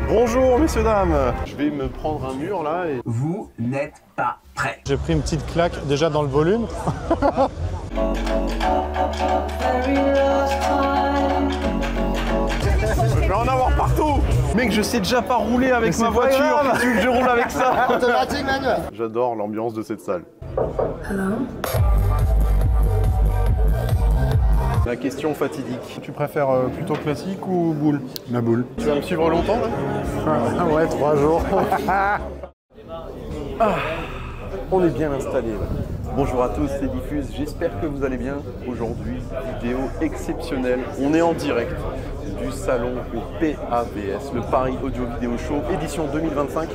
Bonjour messieurs dames. Je vais me prendre un mur là et... Vous n'êtes pas prêts. J'ai pris une petite claque déjà dans le volume. Je vais en avoir partout. Mec, je sais déjà pas rouler avec ma voiture. Qu'est-ce que tu veux que je roule avec ça? Automatique manuel. J'adore l'ambiance de cette salle. La question fatidique. Tu préfères plutôt classique ou boule? La boule. Tu vas me suivre longtemps là? Ah ouais, 3 jours. On est bien installé. Bonjour à tous, c'est Diffuse, j'espère que vous allez bien. Aujourd'hui, vidéo exceptionnelle. On est en direct du salon au PAVS, le Paris Audio Video Show, édition 2025.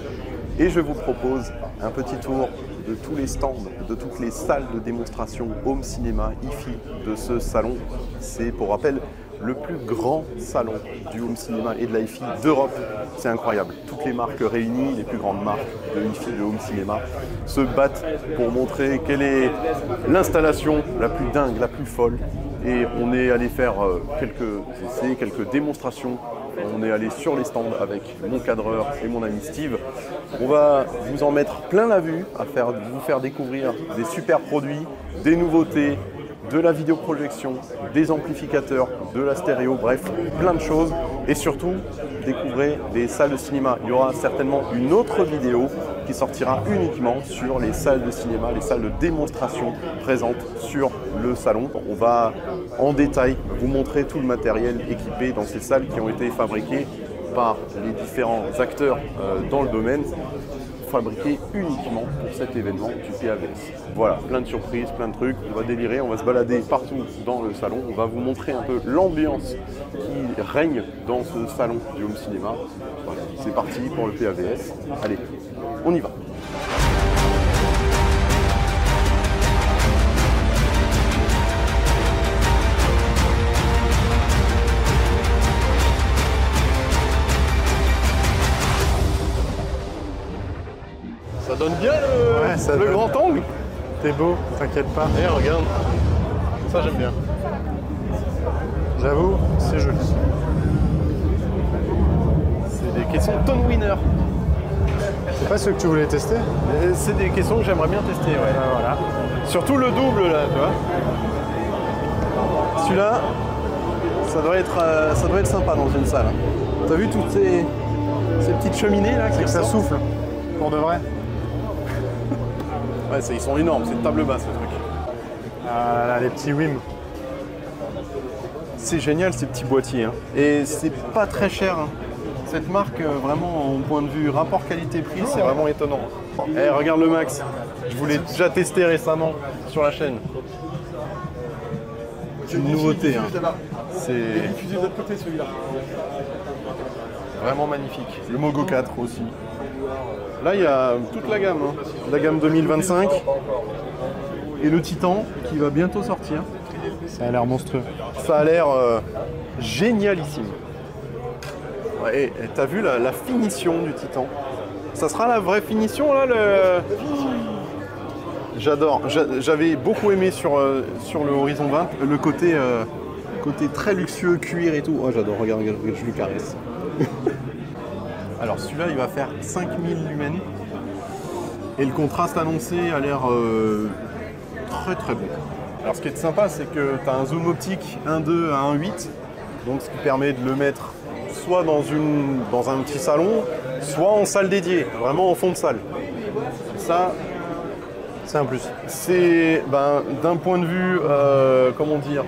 Et je vous propose un petit tour de tous les stands, de toutes les salles de démonstration home cinéma, hi-fi de ce salon. C'est, pour rappel, le plus grand salon du home cinéma et de la hi-fi d'Europe. C'est incroyable. Toutes les marques réunies, les plus grandes marques de hi-fi, de home cinéma, se battent pour montrer quelle est l'installation la plus dingue, la plus folle. Et on est allé faire quelques essais, quelques démonstrations. On est allé sur les stands avec mon cadreur et mon ami Steve. On va vous en mettre plein la vue, vous faire découvrir des super produits, des nouveautés, de la vidéoprojection, des amplificateurs, de la stéréo, bref, plein de choses. Et surtout, découvrez des salles de cinéma. Il y aura certainement une autre vidéo qui sortira uniquement sur les salles de cinéma, les salles de démonstration présentes sur le salon. On va en détail vous montrer tout le matériel équipé dans ces salles qui ont été fabriquées par les différents acteurs dans le domaine, fabriqué uniquement pour cet événement du PAVS. Voilà, plein de surprises, plein de trucs, on va délirer, on va se balader partout dans le salon, on va vous montrer un peu l'ambiance qui règne dans ce salon du home cinéma. Voilà, c'est parti pour le PAVS. Allez, on y va. Ça donne bien le grand angle. T'es beau, t'inquiète pas. Et regarde, ça j'aime bien. J'avoue, c'est joli. C'est des caissons Tone Winner. C'est pas ceux que tu voulais tester? C'est des caissons que j'aimerais bien tester, ouais. Voilà. Surtout le double là, tu vois. Celui-là, ça doit être sympa dans une salle. T'as vu toutes ces petites cheminées là qui Ça ressortent? souffle, pour de vrai. Ouais, ils sont énormes, c'est une table basse le truc. Ah là, les petits Wim. C'est génial ces petits boîtiers, hein. Et c'est pas très cher, hein. Cette marque, vraiment, en point de vue rapport qualité-prix, c'est vraiment étonnant. Eh, regarde le Max, je voulais déjà tester récemment sur la chaîne. C'est une nouveauté, hein. C'est vraiment magnifique. Le Mogo 4 aussi. Là, il y a toute la gamme, hein. La gamme 2025 et le Titan qui va bientôt sortir. Ça a l'air monstrueux. Ça a l'air génialissime. Ouais, et t'as vu la finition du Titan? Ça sera la vraie finition là J'adore. J'avais beaucoup aimé sur le Horizon 20 le côté très luxueux, cuir et tout. Oh j'adore, regarde, je lui caresse. Alors celui-là il va faire 5000 lumens et le contraste annoncé a l'air très très bon. Alors ce qui est sympa c'est que tu as un zoom optique 1.2 à 1.8, donc ce qui permet de le mettre soit dans un petit salon, soit en salle dédiée, vraiment en fond de salle. Ça, C'est un plus. c'est d'un point de vue, comment dire,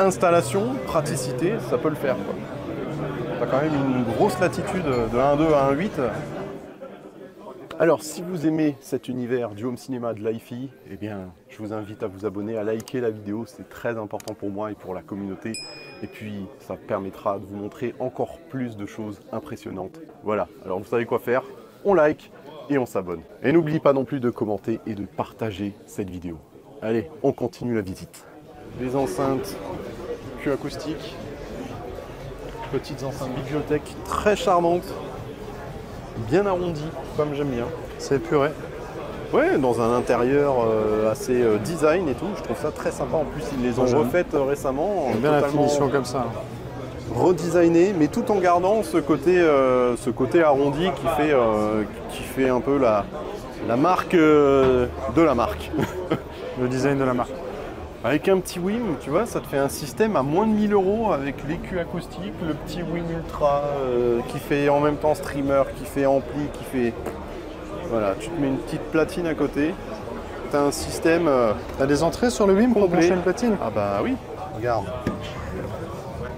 installation, praticité, ça peut le faire, quoi. T'as quand même une grosse latitude de 1.2 à 1.8. Alors, si vous aimez cet univers du home cinéma, de l'hi-fi, eh bien, je vous invite à vous abonner, à liker la vidéo. C'est très important pour moi et pour la communauté. Et puis, ça permettra de vous montrer encore plus de choses impressionnantes. Voilà, alors vous savez quoi faire. On like et on s'abonne. Et n'oubliez pas non plus de commenter et de partager cette vidéo. Allez, on continue la visite. Les enceintes Q-acoustiques. Petites enceintes bibliothèque très charmantes. Bien arrondies, comme j'aime bien. C'est épuré. Ouais, dans un intérieur assez design et tout. Je trouve ça très sympa. En plus, ils les ont refaites récemment. J'aime bien la finition comme ça. redesigné, mais tout en gardant ce côté arrondi qui fait un peu la marque de la marque. Le design de la marque. Avec un petit WIM, tu vois, ça te fait un système à moins de 1000 € avec l'écu acoustique, le petit WIM Ultra qui fait en même temps streamer, qui fait ampli, qui fait... Voilà, tu te mets une petite platine à côté. Tu as un système T'as des entrées sur le WIM pour complet. brancher une platine? Ah bah oui, regarde.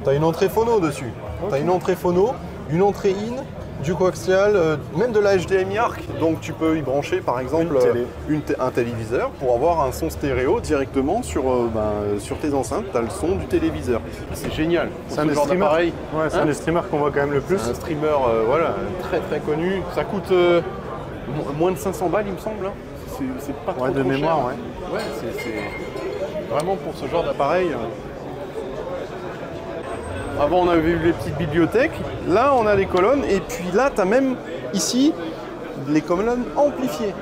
Tu as une entrée phono dessus. Tu as une entrée phono, une entrée in, du coaxial, même de la HDMI ARC. Donc tu peux y brancher par exemple un téléviseur pour avoir un son stéréo directement sur tes enceintes. Tu as le son du téléviseur. C'est génial. C'est un des streamers. Ouais, c'est un des streamers qu'on voit quand même le plus. Un streamer voilà, très très connu. Ça coûte moins de 500 balles il me semble. Hein. C'est pas trop, de trop mémoire, cher. ouais. Ouais, c'est vraiment pour ce genre d'appareil. Avant, on avait eu les petites bibliothèques. Là, on a les colonnes. Et puis là, tu as même ici les colonnes amplifiées.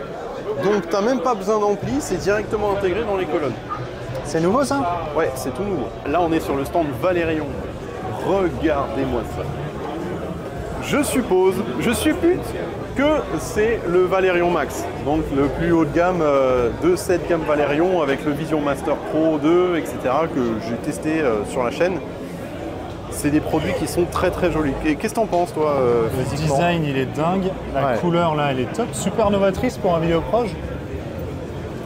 Donc, tu n'as même pas besoin d'ampli. C'est directement intégré dans les colonnes. C'est nouveau, ça? Ouais, c'est tout nouveau. Là, on est sur le stand Valérion. Regardez-moi ça. Je suppose, je suppute que c'est le Valérion Max. Donc, le plus haut de gamme de cette gamme Valérion avec le Vision Master Pro 2, etc. que j'ai testé sur la chaîne. C'est des produits qui sont très très jolis. Qu'est-ce que t'en penses toi Le physiquement? design il est dingue, la couleur là elle est top, super novatrice pour un vidéoproche.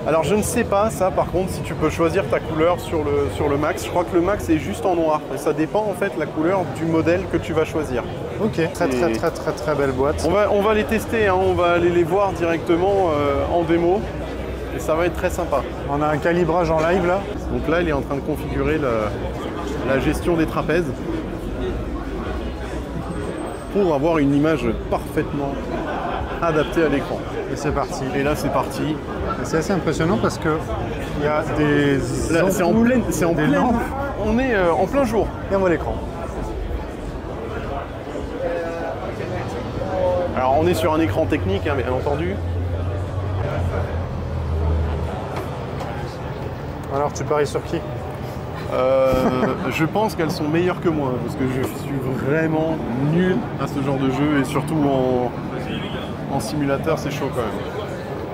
Alors je ne sais pas ça par contre si tu peux choisir ta couleur sur le Max. Je crois que le Max est juste en noir. Et ça dépend en fait la couleur du modèle que tu vas choisir. Ok, très belle boîte. On va les tester, hein. On va aller les voir directement en démo. Et ça va être très sympa. On a un calibrage en live là. Donc là il est en train de configurer la gestion des trapèzes pour avoir une image parfaitement adaptée à l'écran. Et c'est parti. Et là c'est parti. Et c'est assez impressionnant parce que il y a des Là, c'est en pleine, lampes. on est en plein jour. Et on voit l'écran. Alors on est sur un écran technique, hein, bien entendu. Alors tu paries sur qui? Je pense qu'elles sont meilleures que moi parce que je suis vraiment nul à ce genre de jeu et surtout en simulateur c'est chaud quand même.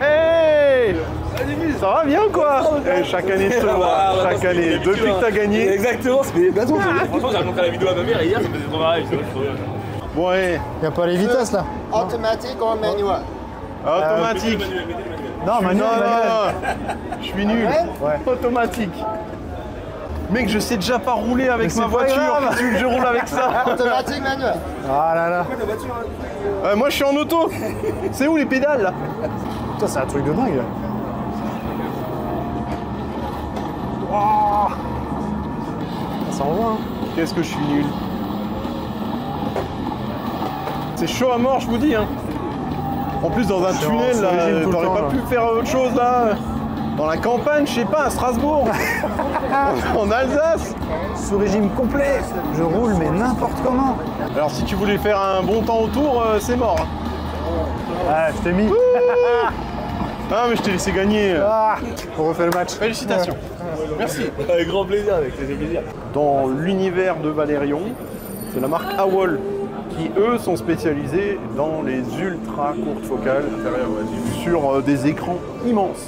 Hey, ça va bien ou quoi? Chaque année je te vois, chaque année. Depuis que t'as gagné. Exactement, c'est bien. Franchement, j'ai montré la vidéo à ma mère et hier, ça faisait trop marrer. Bon, ouais. Il n'y a pas les vitesses là? Automatique ou manuel? Automatique. Non, manuel. Je suis nul. Ouais. Automatique. Mec, je sais déjà pas rouler avec Mais ma c'est pas voiture. grave. Tu veux que je roule avec ça? Automatique, manuel. Ah là là. Moi, je suis en auto. C'est où les pédales là? Putain, c'est un truc de dingue. Ça envoie, hein. Qu'est-ce que je suis nul. C'est chaud à mort, je vous dis. Hein. En plus, dans un C'est tunnel, en là, régime tout le t'aurais temps, pas là. pu faire autre chose là. Dans la campagne, je sais pas, à Strasbourg. En Alsace. Sous régime complet. Je roule, mais n'importe comment. Alors, si tu voulais faire un bon temps autour, c'est mort. Hein. Ah, je t'ai mis. Ah, mais je t'ai laissé gagner. Ah, on refait le match. Félicitations. Merci. Avec grand plaisir, avec plaisir. Dans l'univers de Valérion, c'est la marque AWOL qui, eux, sont spécialisés dans les ultra courtes focales sur des écrans immenses.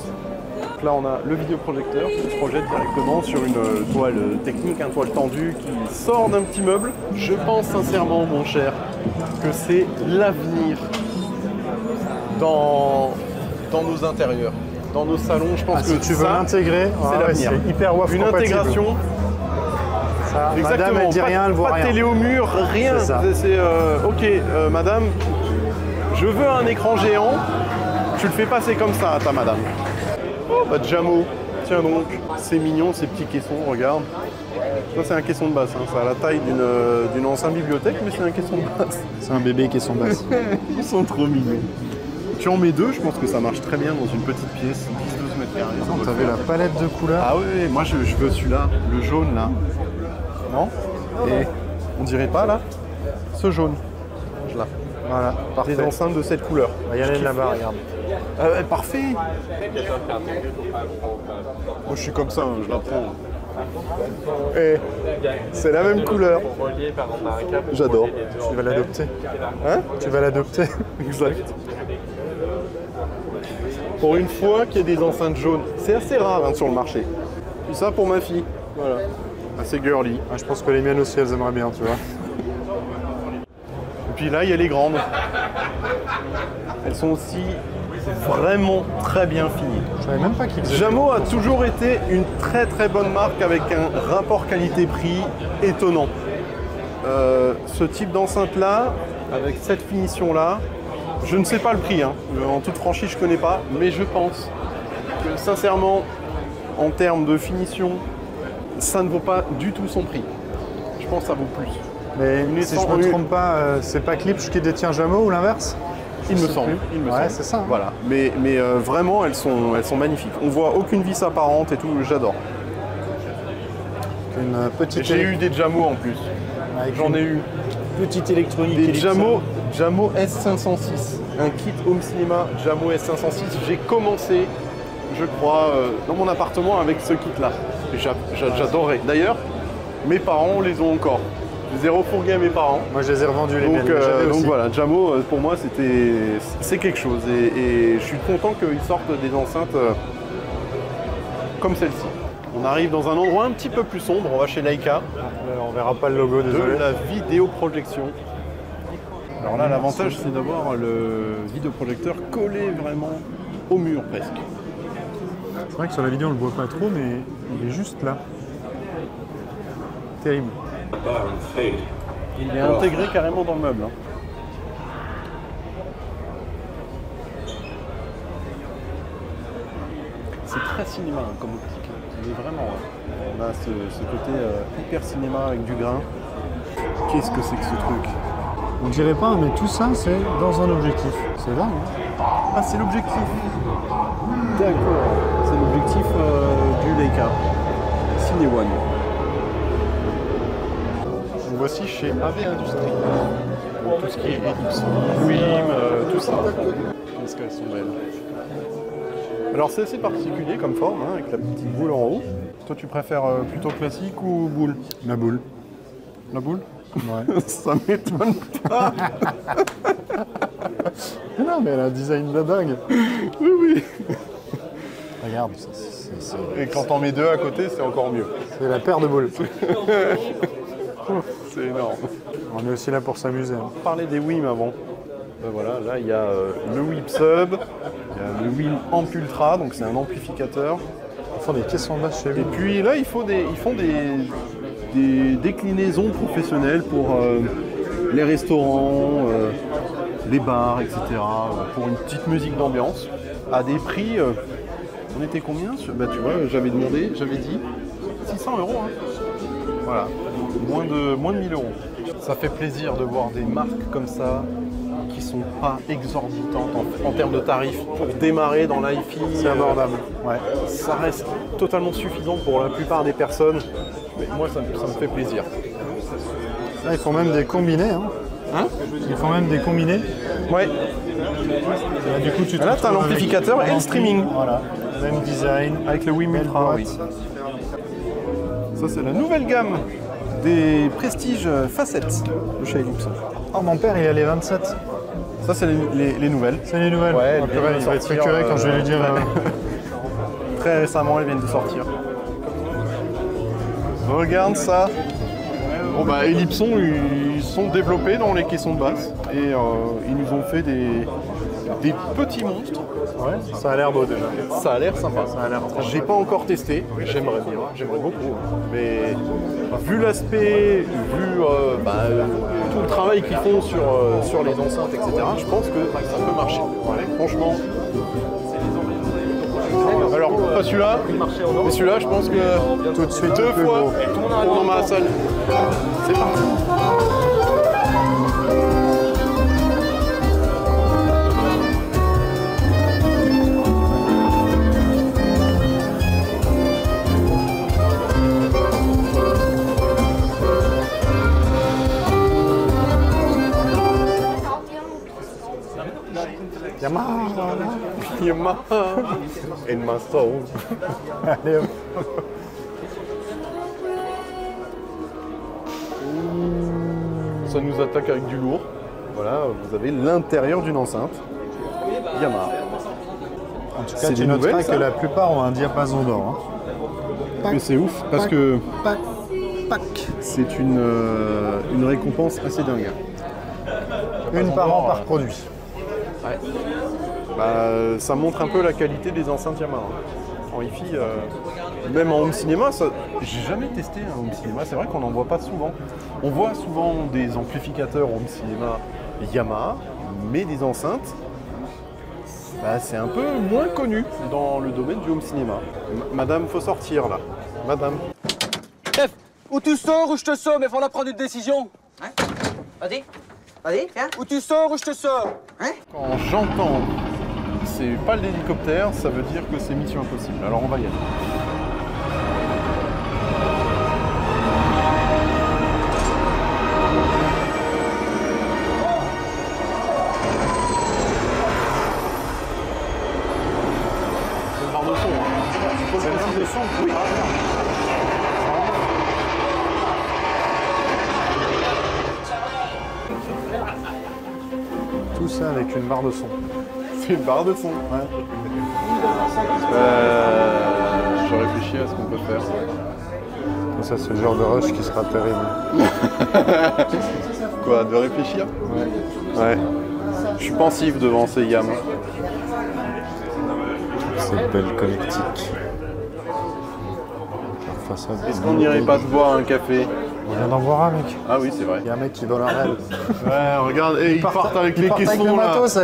Donc là, on a le vidéoprojecteur qui se projette directement sur une toile technique, une toile tendue qui sort d'un petit meuble. Je pense sincèrement, mon cher, que c'est l'avenir dans nos intérieurs, dans nos salons. Je pense que Si tu veux ça, l'intégrer, c'est l'avenir. c'est hyper WAF Une compatible. intégration. Ça, Exactement, madame, elle dit rien, elle voit pas de rien. télé au mur, rien. C'est ça. Ok, madame, je veux un écran géant. Tu le fais passer comme ça à ta madame. Oh, bah Jamo, tiens donc, c'est mignon ces petits caissons, regarde. Ça c'est un caisson de basse, hein. Ça a la taille d'une ancienne bibliothèque, mais c'est un caisson de basse. C'est un bébé qui est son basse. Ils sont trop mignons. Tu en mets deux, je pense que ça marche très bien dans une petite pièce, 10-12 mètres carrés. T'avais la palette de couleurs. Ah oui, moi je veux celui-là, le jaune là. Non? Et on dirait pas là? Ce jaune. Là. Voilà, parfait. Des enceintes de cette couleur. On va y aller là-bas, regarde. Parfait. Moi je suis comme ça, hein, je la prends. Et c'est la même couleur. J'adore. Tu vas l'adopter. Hein? Tu vas l'adopter. Exact. Pour une fois qu'il y a des enceintes jaunes. C'est assez rare hein, sur le marché. Puis ça pour ma fille. Voilà. Assez girly. Ah, je pense que les miennes aussi, elles aimeraient bien, tu vois. Et puis là, il y a les grandes. Elles sont aussi vraiment très bien finies. Je savais même pas qu'ils faisaient. Jamo a toujours été une très très bonne marque avec un rapport qualité-prix étonnant. Ce type d'enceinte là, avec cette finition là, je ne sais pas le prix, hein. En toute franchise je ne connais pas, mais je pense que sincèrement, en termes de finition, ça ne vaut pas du tout son prix. Je pense que ça vaut plus. Mais si je ne me trompe pas, c'est pas Klipsch qui détient Jamo ou l'inverse? Il me semble. Ouais, c'est ça. Hein. Voilà. Mais vraiment, elles sont magnifiques. On voit aucune vis apparente et tout, j'adore. Une petite. J'ai eu des Jamo en plus. J'en ai eu. Petite électronique. Des Jamo S506. Un kit Home Cinéma Jamo S506. J'ai commencé, je crois, dans mon appartement avec ce kit-là. J'adorais. D'ailleurs, mes parents les ont encore. Je les ai refourgués à mes parents. Moi, je les ai revendus les miennes. Donc voilà, Jamo, pour moi, c'est quelque chose. Et je suis content qu'ils sortent des enceintes comme celle-ci. On arrive dans un endroit un petit peu plus sombre. On va chez Leica. On verra pas le logo, désolé. De la vidéoprojection. Alors là, l'avantage, c'est d'avoir le vidéoprojecteur collé vraiment au mur presque. C'est vrai que sur la vidéo, on le voit pas trop, mais il est juste là. Terrible. Il est intégré carrément dans le meuble. Hein. C'est très cinéma hein, comme optique. Mais vraiment, hein. On a ce côté hyper cinéma avec du grain. Qu'est-ce que c'est que ce truc? On dirait pas, mais tout ça, c'est dans un objectif. C'est dingue. Hein. Ah, c'est l'objectif. D'accord. C'est l'objectif du Leica Cine One. Voici chez AV Industries. Tout ce qui est Ellipse, tout ça. Qu'est-ce qu'elles sont belles. Alors c'est assez particulier comme forme, hein, avec la petite boule en haut. Toi tu préfères plutôt classique ou boule? La boule. La boule? Ouais. Ça m'étonne pas. Non mais elle a un design de dingue. Oui, oui. Regarde, Et quand t'en mets deux à côté, c'est encore mieux. C'est la paire de boules. C'est énorme. On est aussi là pour s'amuser. Hein. On parlait des WIM avant. Ben voilà, là il y a le WIM Sub, il y a le WIM Amp Ultra, donc c'est un amplificateur. Ils font des caisses en basse chez Et vous. puis là ils font des déclinaisons professionnelles pour les restaurants, les bars, etc. Pour une petite musique d'ambiance, à des prix. On était combien? Bah tu vois, j'avais dit 600 €. Hein. Voilà, moins de 1000 €. Ça fait plaisir de voir des marques comme ça qui sont pas exorbitantes en termes de tarifs pour démarrer dans l'hi-fi. C'est abordable. Ouais. Ça reste totalement suffisant pour la plupart des personnes. Mais moi, ça me fait plaisir. Là, ils font même des combinés. Hein, ils font même des combinés. Ouais. Là, du coup, tu là, tu as l'amplificateur et le streaming. Voilà, même design. Avec le WIM Ultra, oui. Ça, c'est la nouvelle gamme des Prestige facettes de chez Ellipse. Oh, mon père, il a les 27. Ça, c'est les nouvelles. C'est les nouvelles. Ouais, il va être écœuré quand je vais lui dire. Très récemment, elles viennent de sortir. Regarde ça. Bon, bah, Ellipson, ils sont développés dans les caissons de basse et ils nous ont fait des petits monstres. Ouais, ça a l'air beau déjà. Ça a l'air sympa. Ça a l'air très J'ai pas encore testé, j'aimerais bien, j'aimerais beaucoup. Mais vu l'aspect, vu tout le travail qu'ils font sur les enceintes, etc., je pense que ça peut marcher. Ouais, franchement. Alors, pas celui-là, mais celui-là, je pense que Tout de suite, deux plus fois, gros. on dans ma salle. C'est parti. Yamaha in my soul. Allez, hop. ça nous attaque avec du lourd. Voilà, vous avez l'intérieur d'une enceinte Yamaha. En tout cas, C'est tu des noteras nouvelles, que ça la plupart ont un diapason d'or. Hein. Mais c'est ouf parce que Pac. c'est une récompense assez dingue. Une par an par produit. Ouais. Bah, ça montre un peu la qualité des enceintes Yamaha. En hi-fi, même en home cinéma, j'ai jamais testé un home cinéma. C'est vrai qu'on n'en voit pas souvent. On voit souvent des amplificateurs home cinéma Yamaha, mais des enceintes, bah, c'est un peu moins connu dans le domaine du home cinéma. Madame, faut sortir là. Madame. Chef, ou tu sors ou je te sors, mais il faudra prendre une décision. Hein? Vas-y, vas-y, viens. Ou tu sors ou je te sors. Hein? Quand j'entends c'est pas l'hélicoptère, ça veut dire que c'est mission impossible. Alors on va y aller. C'est une barre de son. Hein. C'est une barre de son. Oui. Tout ça avec une barre de son. C'est une barre de son. Ouais. Je réfléchis à ce qu'on peut faire. Ça, c'est le genre de rush qui sera terrible. Quoi, de réfléchir? Ouais. Je suis pensif devant ces yams. Cette belle connectique. Est-ce qu'on n'irait pas se boire un café? On vient d'en voir un, mec. Ah oui, c'est vrai. Il y a un mec qui vole un rêve. Ouais, regarde, ils partent avec les caissons le là. matos,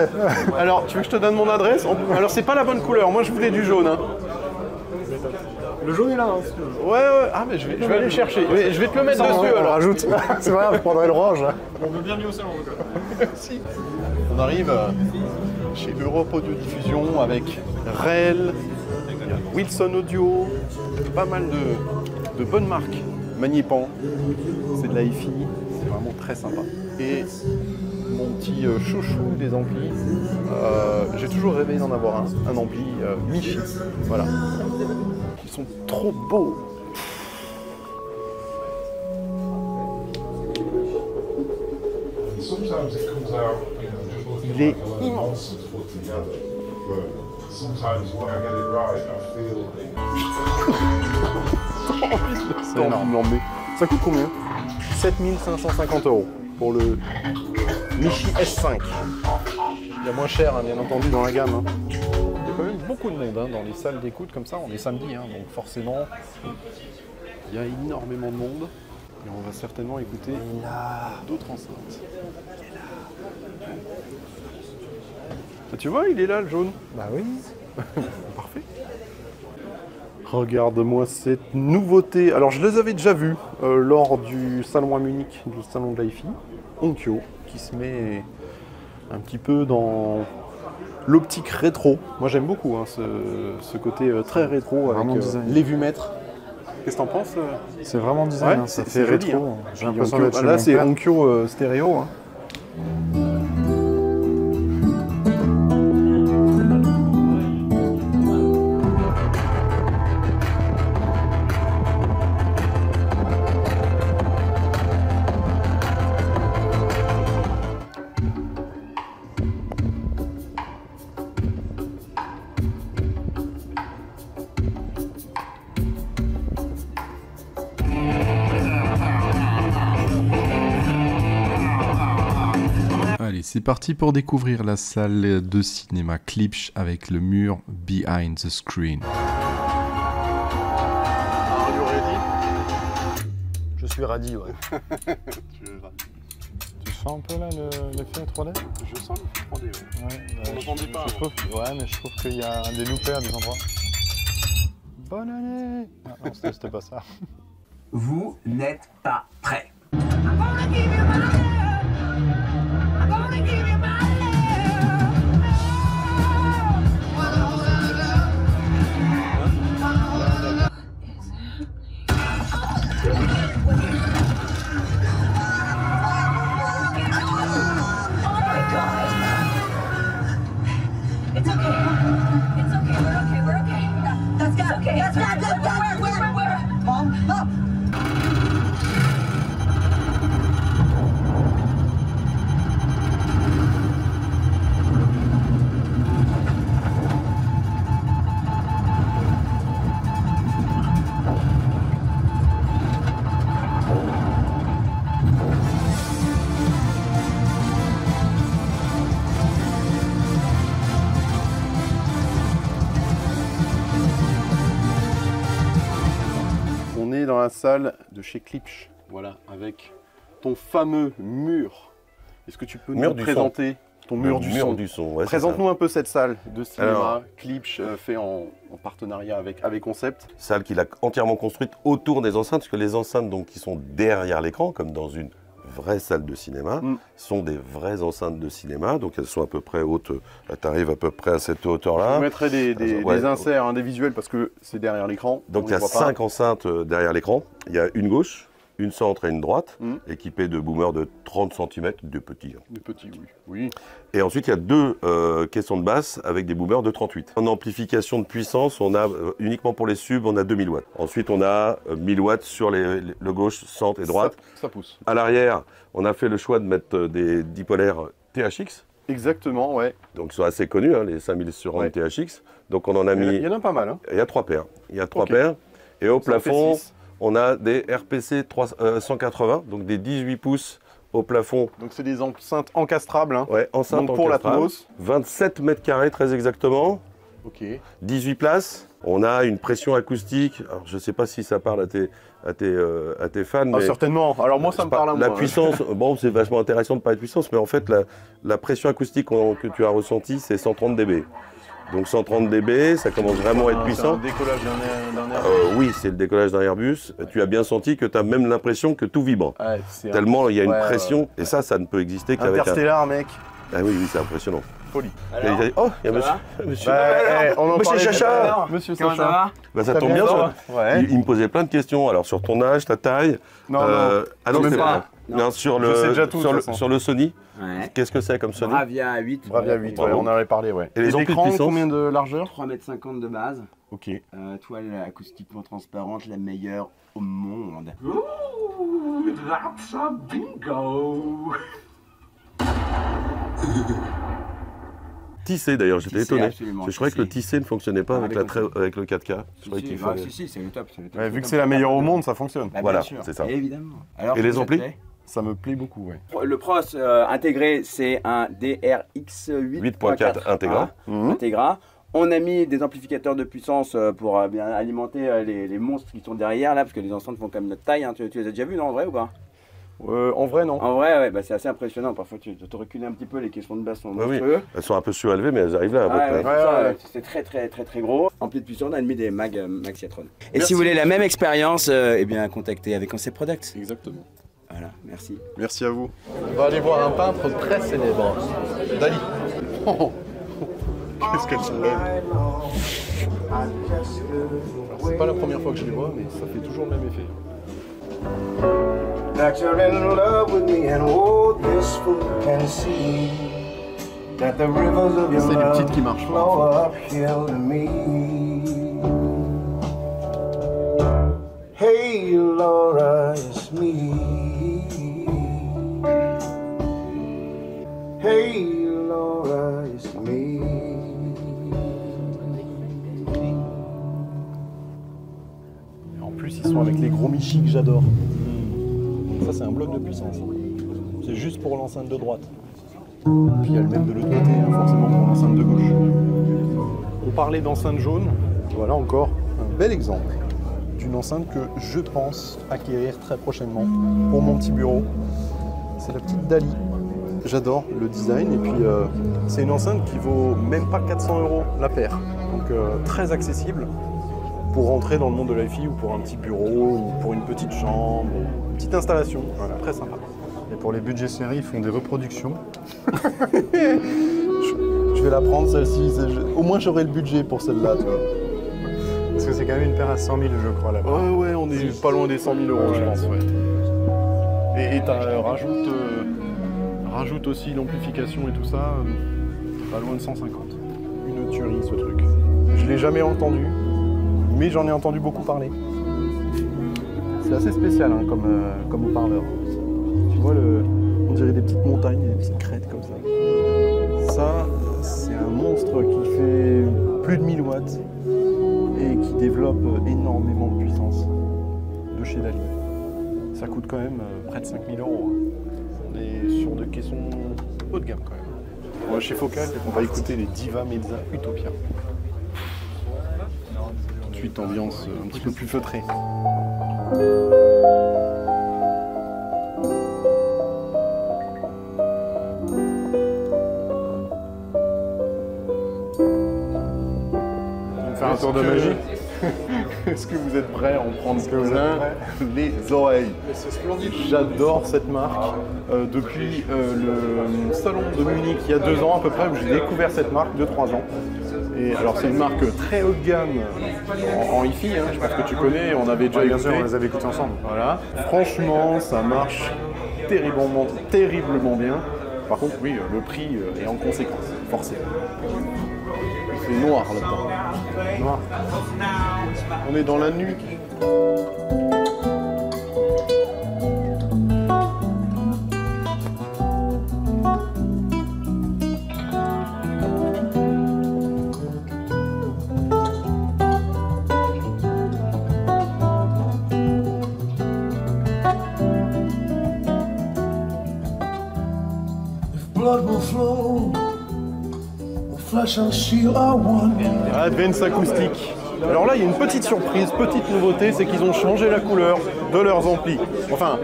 Alors, tu veux que je te donne mon adresse? Alors, c'est pas la bonne couleur. Moi, je voulais du jaune. Hein. Le jaune est là. Ouais. Ah, mais je vais aller le chercher. Mais je vais te le mettre dessus On alors. rajoute. C'est vrai, on prendrait l'orange. On veut bien mis au salon, en tout cas. Si. On arrive chez Europe Audio Diffusion avec REL, Wilson Audio, pas mal de bonnes marques. Magnépan, c'est de la hi-fi, c'est vraiment très sympa. Et mon petit chouchou des amplis, j'ai toujours rêvé d'en avoir un ampli Michi. Voilà. Ils sont trop beaux. Il est immense. C'est énorme. Ça coûte combien? 7550 € pour le Michi S5. Il y a moins cher, hein, bien entendu, dans la gamme. Hein. Il y a quand même beaucoup de monde hein, dans les salles d'écoute comme ça. On est samedi, hein, donc forcément, il y a énormément de monde. Et on va certainement écouter d'autres enceintes. Ah, tu vois, il est là, le jaune. Bah oui. Parfait. Regarde-moi cette nouveauté. Alors, je les avais déjà vus lors du salon à Munich, du salon de l'hi-fi. Onkyo, qui se met un petit peu dans l'optique rétro. Moi, j'aime beaucoup hein, ce côté très rétro avec les vumètres. Qu'est-ce que t'en penses? C'est vraiment design, hein, ça fait joli, rétro. hein. J'ai l'impression d'être chez là, mon c'est père. Onkyo stéréo. Hein. Allez, c'est parti pour découvrir la salle de cinéma Klipsch avec le mur Behind the Screen. Are you ready? Je suis radis, ouais. Tu sens un peu là l'effet 3D? Je sens le 3D, ouais. On n'entendait pas. Ouais, mais je trouve qu'il y a des loupés à des endroits. Bonne année! Ah, non, c'était pas ça. Vous n'êtes pas prêts. It's okay. It's okay. We're okay. We're okay. That's good. Okay. That's good. Where? Mom, up. salle de chez Klipsch. Voilà, avec ton fameux mur. Est-ce que tu peux Mur nous du présenter ton mur du son? Ouais, Présente-nous un peu cette salle de cinéma. Alors, Klipsch fait en partenariat avec AV Concept. salle qu'il a entièrement construite autour des enceintes, parce que les enceintes donc, qui sont derrière l'écran, comme dans une vraie salle de cinéma, sont des vraies enceintes de cinéma. Donc elles sont à peu près hautes, tu arrives à peu près à cette hauteur-là. Je mettrai des inserts, des visuels, parce que c'est derrière l'écran. Donc il y a 5 enceintes derrière l'écran. Il y a une gauche, une centre et une droite, équipées de boomers de 30 cm, de petits. De petits, oui. Et ensuite, il y a 2 caissons de basse avec des boomers de 38. En amplification de puissance, on a uniquement pour les subs, on a 2000 watts. Ensuite, on a 1000 watts sur le gauche, centre et droite. Ça pousse. À l'arrière, on a fait le choix de mettre des dipolaires THX. Exactement, ouais. Donc, ils sont assez connus, hein, les 5000 sur Ouais. THX. Donc, on en a mis... Il y en a pas mal. Hein. Il y a 3 paires. Il y a 3 paires. Et au plafond, on a des RPC 180, donc des 18 pouces au plafond. Donc c'est des enceintes encastrables. Hein. Ouais, enceinte donc pour l'Atmos. 27 mètres carrés très exactement. Ok. 18 places. On a une pression acoustique. Alors, je ne sais pas si ça parle à tes fans. Ah, mais certainement. Alors moi ça me parle à moi. La puissance, bon c'est vachement intéressant de parler de puissance, mais en fait la pression acoustique que tu as ressentie c'est 130 dB. Donc 130 dB, ça commence vraiment à être puissant. C'est un décollage d'un Airbus. Oui, c'est le décollage d'un Airbus. Tu as bien senti que tu as même l'impression que tout vibre. Ouais, Tellement il y a une pression. Et ça ne peut exister qu'avec Interstellar, mec. Ah oui, c'est impressionnant. Folie. Alors, oh, il y a monsieur. On en Monsieur parlait Chacha. Monsieur Comment ça va? Bah, ça tombe bien. Ouais. Il me posait plein de questions. Alors sur ton âge, ta taille. Non, Ah non, même c'est pas. Non, sur Je sais déjà tout, sur de le, toute façon. sur le Sony. Ouais. Qu'est-ce que c'est comme Sony? Bravia 8. Bravia 8, ouais, on en avait parlé, ouais. Et les amplis de écrans, puissance combien de largeur? 3,50 m de base. Ok. Toile acoustiquement transparente, la meilleure au monde. That's a bingo. Tissé d'ailleurs, j'étais Tissé, étonné. absolument, Je croyais que le tissé. tissé ne fonctionnait pas avec Avec avec le 4K. Je croyais qu'il fallait. Si, c'est le top. Ouais, vu que c'est la meilleure au monde, ça fonctionne. Bah, Voilà, bien sûr, c'est ça. évidemment. Alors, Et les ça te amplis plaît? Ça me plaît beaucoup, ouais. Le pros intégré, c'est un DRX 8.4 Integra. Integra. On a mis des amplificateurs de puissance pour bien alimenter les monstres qui sont derrière là, parce que les enceintes font quand même notre taille. Hein. Tu les as déjà vus, non, en vrai ou pas? En vrai, non. En vrai, ouais, bah, c'est assez impressionnant. Parfois, tu te recules un petit peu, les caissons de basse sont Oui, monstrueux. elles sont un peu surélevées, mais elles arrivent là à peu Ouais, près. ouais, c'est ça, ouais. c'est très gros. Ampli de puissance, on a mis des Maxiatron. Et Merci. si vous voulez la même expérience, eh bien contactez avec Concept Products. Exactement. Voilà, merci. Merci à vous. On va aller voir un peintre très célèbre, Dali. Qu'est-ce qu'elle se lève. C'est pas la première fois que je les vois, mais ça fait toujours le même effet. That you're in love with me, and oh, this fool can see that the rivers of your C'est les love petites qui marchent flow pas. uphill to me. Hey, Laura, it's me. Hey, Laura, it's me. Et en plus, ils sont avec les gros Michi que j'adore. Ça, c'est un bloc de puissance. C'est juste pour l'enceinte de droite. Puis il y a le même de l'autre côté, hein, forcément pour l'enceinte de gauche. On parlait d'enceinte jaune. Voilà encore un bel exemple d'une enceinte que je pense acquérir très prochainement pour mon petit bureau. C'est la petite Dali. J'adore le design et puis c'est une enceinte qui vaut même pas 400 € la paire. Donc très accessible pour rentrer dans le monde de l'hi-fi ou pour un petit bureau ou pour une petite chambre, une petite installation. Voilà, très sympa. Et pour les budgets séries, ils font des reproductions. Je vais la prendre celle-ci. Au moins j'aurai le budget pour celle-là. Tu vois. Parce que c'est quand même une paire à 100 000, je crois, là-bas. Ouais, on est pas loin des 100 000 €, je pense. Ouais. Et rajoute aussi l'amplification et tout ça, pas loin de 150. Une tuerie ce truc. Je l'ai jamais entendu, mais j'en ai entendu beaucoup parler. C'est assez spécial hein, comme haut-parleur. Tu vois, on dirait des petites montagnes, des petites crêtes comme ça. Ça, c'est un monstre qui fait plus de 1000 watts et qui développe énormément de puissance de chez Dali. Ça coûte quand même près de 5 000 €. On est sur des caissons haut de gamme quand même. Moi, chez Focal, on va écouter les Diva Mezza Utopia. Tout de suite, ambiance un petit peu plus feutrée. Faire un tour de magie. Est-ce que vous êtes prêts à en prendre Est-ce que vous êtes plein prêts les oreilles? C'est splendide. J'adore cette marque. Depuis le salon de Munich il y a 2 ans à peu près, où j'ai découvert cette marque, 2-3 ans. Et alors c'est une marque très haut de gamme en hi-fi, hein, je pense que tu connais, on avait déjà Bien écouté. sûr, on les avait écoutés ensemble. Voilà. Franchement, ça marche terriblement bien. Par contre, oui, le prix est en conséquence, forcément. C'est noir là-dedans. Noir. On est dans la nuit. Blood will flow, flesh and steel are one. Advance acoustique. Alors là, il y a une petite surprise, petite nouveauté, c'est qu'ils ont changé la couleur de leurs amplis. Enfin,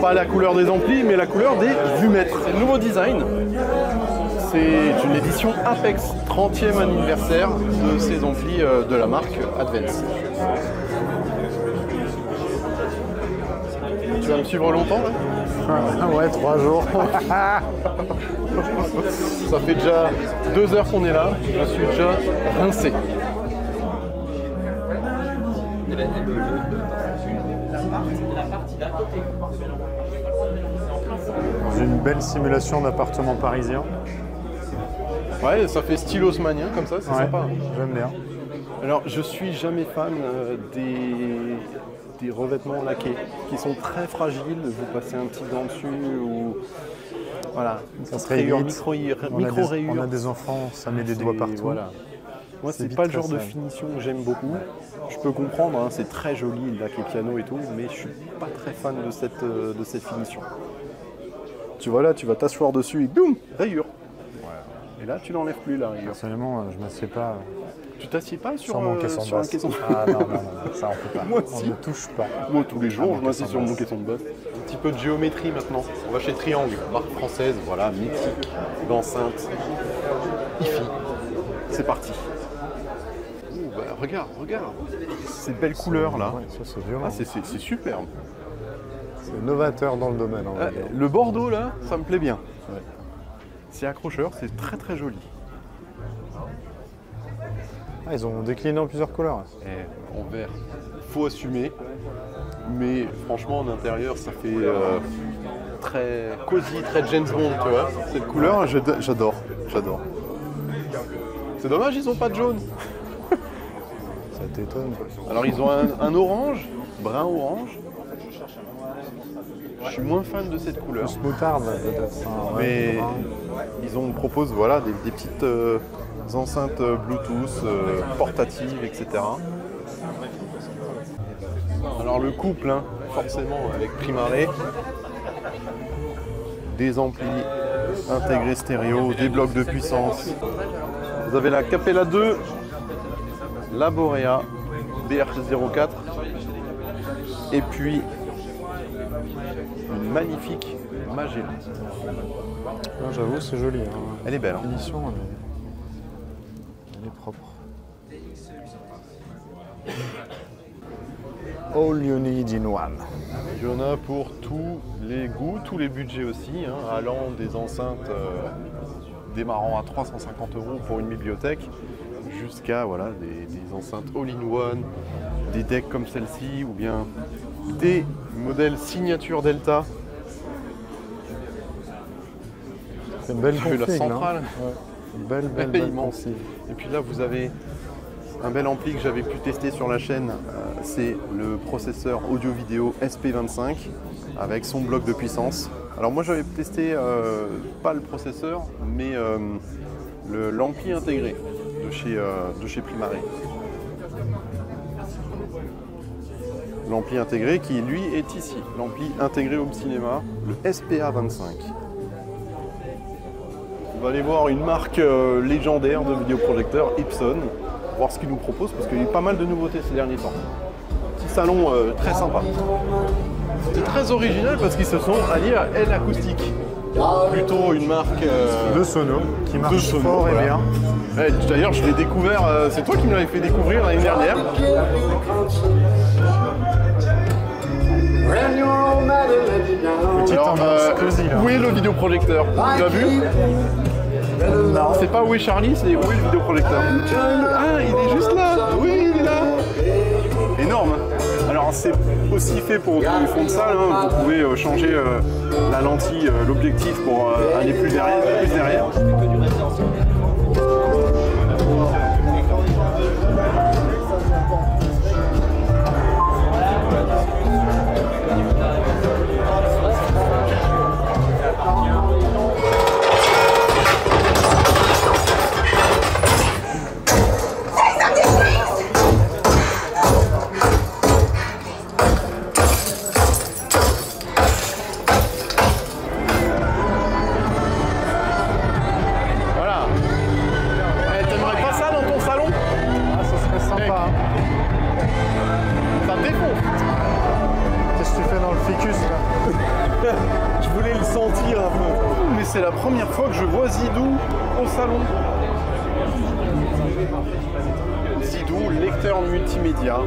pas la couleur des amplis, mais la couleur des vumètres. C'est le nouveau design. C'est une édition Apex, 30e anniversaire de ces amplis de la marque Advance. Tu vas me suivre longtemps là? Ouais, 3 jours. Ça fait déjà 2 heures qu'on est là, je suis déjà rincé. Dans une belle simulation d'appartement parisien. Ouais, ça fait style haussmannien comme ça, c'est sympa. J'aime bien. Alors, je suis jamais fan des revêtements laqués qui sont très fragiles. Vous passez un petit dent dessus ou voilà, Ça serait rayure, vite. micro rayure. On a des enfants, ça met des doigts partout. Voilà. Moi, C'est c'est vite pas le très genre de sale. finition que j'aime beaucoup. Je peux comprendre, hein, c'est très joli, le laqué piano et tout, mais je suis pas très fan de cette finition. Tu vois là, tu vas t'asseoir dessus et boum, rayure. Et là, tu l'enlèves plus la rayure. Personnellement, je ne m'assieds pas Tu t'assieds pas sur sur mon caisson de sur un basse. caisson. Ah non, ça on peut pas. Moi On aussi. ne touche pas. Moi, tous les jours, Ah, je mon m'assieds caisson sur de mon basse. caisson de basse. Un petit peu de géométrie maintenant. On va chez Triangle, marque française, voilà, mythique, d'enceinte, hi-fi. C'est parti. Ouh, bah, regarde. Ces belles couleurs là. Ouais, ça c'est violent. Ah, c'est superbe. C'est novateur dans le domaine. On va Ah, dire. le bordeaux là, ça me plaît bien. C'est accrocheur, c'est très joli. Ah, ils ont décliné en plusieurs couleurs. En vert, faut assumer. Mais franchement, en intérieur, ça fait très cosy, très James Bond, tu vois. Cette couleur, j'adore. C'est dommage, ils ont pas de jaune. Ça t'étonne. Alors, ils ont un orange, brun orange. Je suis moins fan de cette couleur. Plus moutarde peut-être. Enfin, ouais, Mais brun. ils proposent voilà, des petites enceintes Bluetooth portatives, etc. Alors le couple, hein, forcément avec Primaray, des amplis intégrés stéréo, des blocs de puissance. Vous avez la Capella 2, la Borea BR04 et puis une magnifique Magellan. Ah, j'avoue, c'est joli. Hein. Elle est belle. Hein. L'édition, elle est propre. All you need in one. Il y en a pour tous les goûts, tous les budgets aussi, hein, allant des enceintes démarrant à 350 € pour une bibliothèque, jusqu'à voilà, des enceintes all-in-one, des decks comme celle-ci, ou bien des modèles signature Delta. C'est une belle Tu veux la config, centrale. hein. Ouais. Belle Elle est belle immense. config. Et puis là, vous avez un bel ampli que j'avais pu tester sur la chaîne. C'est le processeur audio-vidéo SP25 avec son bloc de puissance. Alors moi, j'avais testé pas le processeur, mais l'ampli intégré de chez Primaray. L'ampli intégré qui, lui, est ici. L'ampli intégré Home Cinéma, le SPA25. On va aller voir une marque légendaire de vidéoprojecteurs, Epson, voir ce qu'ils nous proposent, parce qu'il y a eu pas mal de nouveautés ces derniers temps. Petit salon très sympa. C'est très original parce qu'ils se sont alliés à L Acoustique. Plutôt une marque de sono qui marche fort et bien. Ouais, d'ailleurs, je l'ai découvert, c'est toi qui me l'avais fait découvrir l'année dernière. Petite ambiance cosy là. Où est le vidéoprojecteur? Tu l'as vu? Non, c'est pas où est Charlie, c'est où est le vidéoprojecteur? Ah, il est juste là. Oui, il est là. Énorme. Alors c'est aussi fait pour les fonds de salle, hein. Vous pouvez changer la lentille, l'objectif pour aller plus derrière. Je voulais le sentir un peu. Mais c'est la première fois que je vois Zidou au salon. Zidou, lecteur multimédia,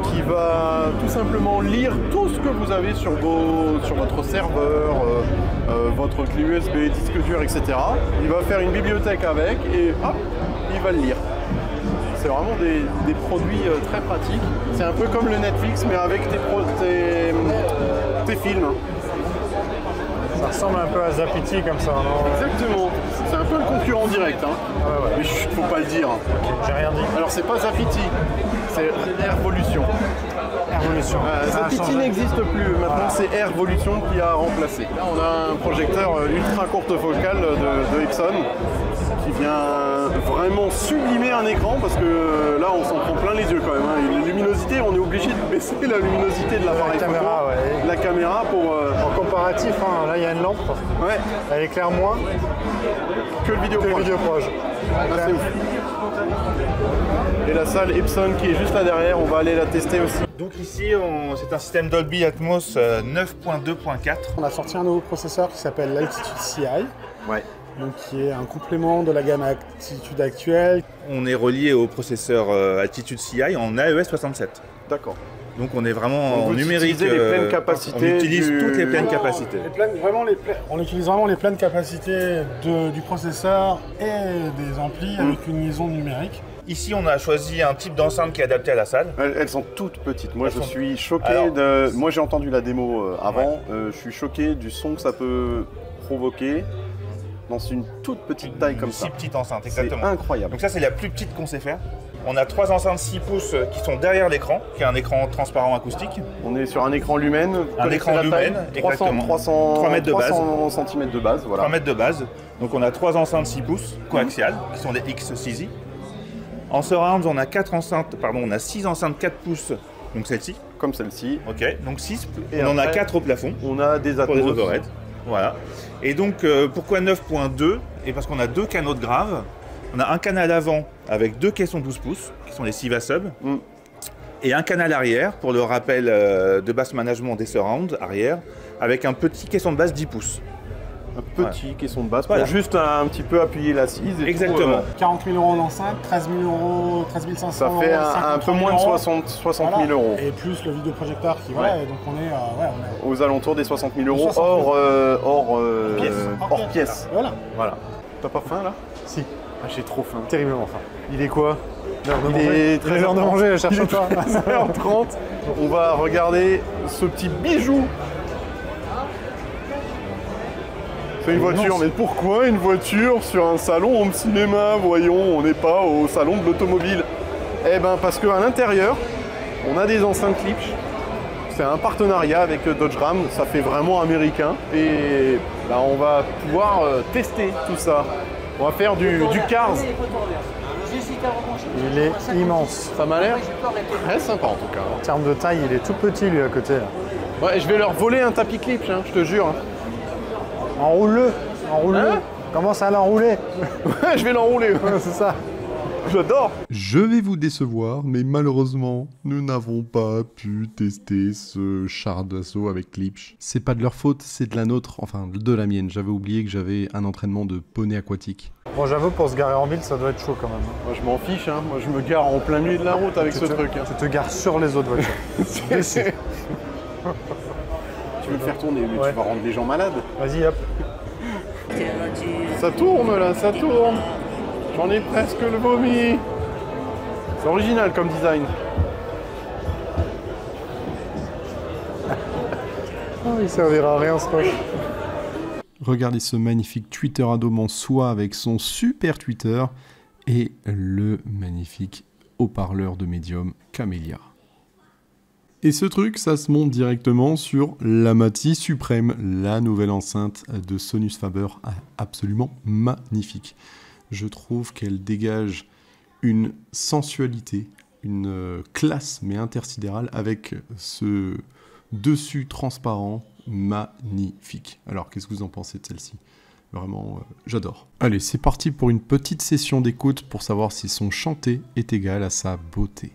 qui va tout simplement lire tout ce que vous avez sur votre serveur, votre clé USB, disque dur, etc. Il va faire une bibliothèque avec et hop, il va le lire. C'est vraiment des produits très pratiques. C'est un peu comme le Netflix, mais avec tes films. Ça ressemble un peu à Zapiti comme ça, non? Exactement. C'est un peu le concurrent direct. Hein. Ouais. Mais faut pas le dire. Okay, j'ai rien dit. Alors c'est pas Zapiti, c'est Airvolution. Airvolution. Zapiti n'existe plus. Maintenant c'est Airvolution qui a remplacé. Là on a un projecteur ultra courte focale de Epson qui vient vraiment sublimer un écran parce que là on s'en prend plein les yeux quand même. Hein. Et la luminosité, on est obligé de baisser la luminosité de l'appareil photo. Ouais. La caméra pour... En comparatif, hein, là il y a une lampe. Ouais. Elle éclaire moins que le vidéoproj. C'est ouf. Et la salle Epson qui est juste là derrière, on va aller la tester aussi. Donc ici, c'est un système Dolby Atmos 9.2.4. On a sorti un nouveau processeur qui s'appelle l'Altitude CI. Ouais. Donc qui est un complément de la gamme Altitude actuelle. On est relié au processeur Altitude CI en AES 67. D'accord. Donc on est vraiment en numérique. Les pleines capacités on utilise toutes les pleines capacités. On utilise vraiment les pleines capacités du processeur et des amplis avec une liaison numérique. Ici, on a choisi un type d'enceinte qui est adapté à la salle. Elles sont toutes petites. Moi, je suis choqué de... Moi, j'ai entendu la démo avant. Ouais. Je suis choqué du son que ça peut provoquer dans une toute petite taille comme ça. Si petite enceinte, exactement. C'est incroyable. Donc ça, c'est la plus petite qu'on sait faire. On a 3 enceintes 6 pouces qui sont derrière l'écran, qui est un écran transparent acoustique. On est sur un écran lumen. Un écran lumen, exactement. 300 mètres de base. 300 cm de base, voilà. 3 mètres de base. Donc on a 3 enceintes 6 pouces coaxiales, qui sont des X6i. En surround, on a 6 enceintes 4 pouces, donc celle-ci. Comme celle-ci. Ok, donc 6. Et on en a 4 au plafond. On a des pour les overheads. Voilà. Et donc, pourquoi 9.2? Et parce qu'on a 2 canaux de grave. On a un canal avant avec 2 caissons 12 pouces, qui sont des Siva Sub. Et un canal arrière, pour le rappel de basse management des surrounds arrière, avec un petit caisson de basse 10 pouces. Un petit caisson de basse pour juste un petit peu appuyer l'assise. Exactement. 40 000 € d'enceinte, 13 500 €. Ça fait un peu moins de 60 000 €. Et plus le vidéoprojecteur qui va, et donc on est aux alentours des 60 000 € hors pièce. Voilà. T'as pas faim là? Si. Ah, j'ai trop faim. Terriblement faim. Il est quoi? Il est l'heure de manger, cherche pas. 13h30. On va regarder ce petit bijou. C'est une voiture, mais pourquoi une voiture sur un salon home cinéma? Voyons, on n'est pas au salon de l'automobile. Eh ben parce qu'à l'intérieur, on a des enceintes Klipsch. C'est un partenariat avec Dodge Ram, ça fait vraiment américain. Et là, on va pouvoir tester tout ça. On va faire du Cars. Il est immense. Ça m'a l'air très sympa en tout cas. En termes de taille, il est tout petit lui à côté. Là. Ouais, je vais leur voler un tapis Klipsch, hein, je te jure. Enroule-le, enroule-le. Hein? Commence à l'enrouler. Ouais, je vais l'enrouler. C'est ça. J'adore. Je vais vous décevoir, mais malheureusement, nous n'avons pas pu tester ce char d'assaut avec Klipsch. C'est pas de leur faute, c'est de la nôtre, enfin de la mienne. J'avais oublié que j'avais un entraînement de poney aquatique. Bon, j'avoue, pour se garer en ville, ça doit être chaud quand même. Moi je m'en fiche, hein. Moi je me gare en plein milieu de la route avec ce truc. Hein. Tu te gares sur les autres voitures. Tu veux me faire tourner, mais tu vas rendre les gens malades. Vas-y, hop. Ça tourne là, ça tourne. J'en ai presque le vomi. C'est original comme design. Oh, il servira à rien ce truc. Regardez ce magnifique Twitter Adome en soie avec son super Twitter et le magnifique haut-parleur de Medium Camélia. Et ce truc, ça se monte directement sur l'Amati Supreme, la nouvelle enceinte de Sonus Faber, absolument magnifique. Je trouve qu'elle dégage une sensualité, une classe mais intersidérale avec ce dessus transparent magnifique. Alors qu'est-ce que vous en pensez de celle-ci? Vraiment, j'adore. Allez, c'est parti pour une petite session d'écoute pour savoir si son chanté est égal à sa beauté.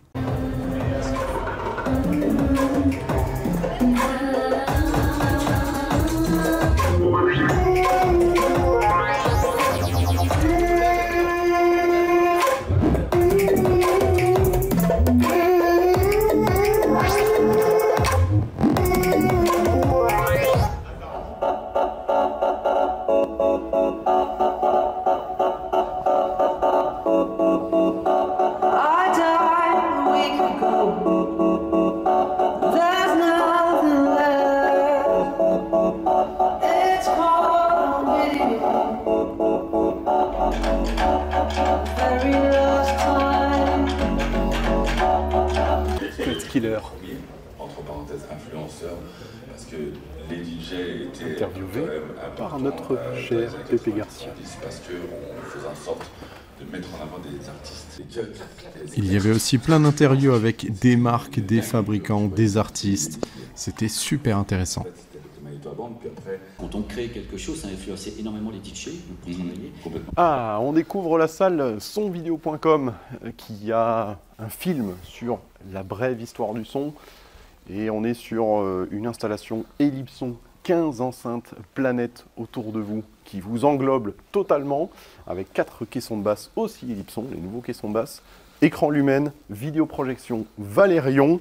Killer. Entre parenthèses, influenceur, parce que les DJ étaient interviewé par notre cher Pépé Garcia. Parce qu'on faisait en sorte de mettre en avant des artistes. Il y avait aussi plein d'interviews avec des marques, des fabricants, des artistes. C'était super intéressant. Quand on crée quelque chose, ça a influencé énormément les DJ pour travailler. Ah, on découvre la salle sonvideo.com qui a un film sur la brève histoire du son. Et on est sur une installation Ellipson, 15 enceintes planètes autour de vous qui vous englobent totalement avec 4 caissons de basse aussi Ellipson, les nouveaux caissons de basse, écran Lumen, vidéoprojection Valérion.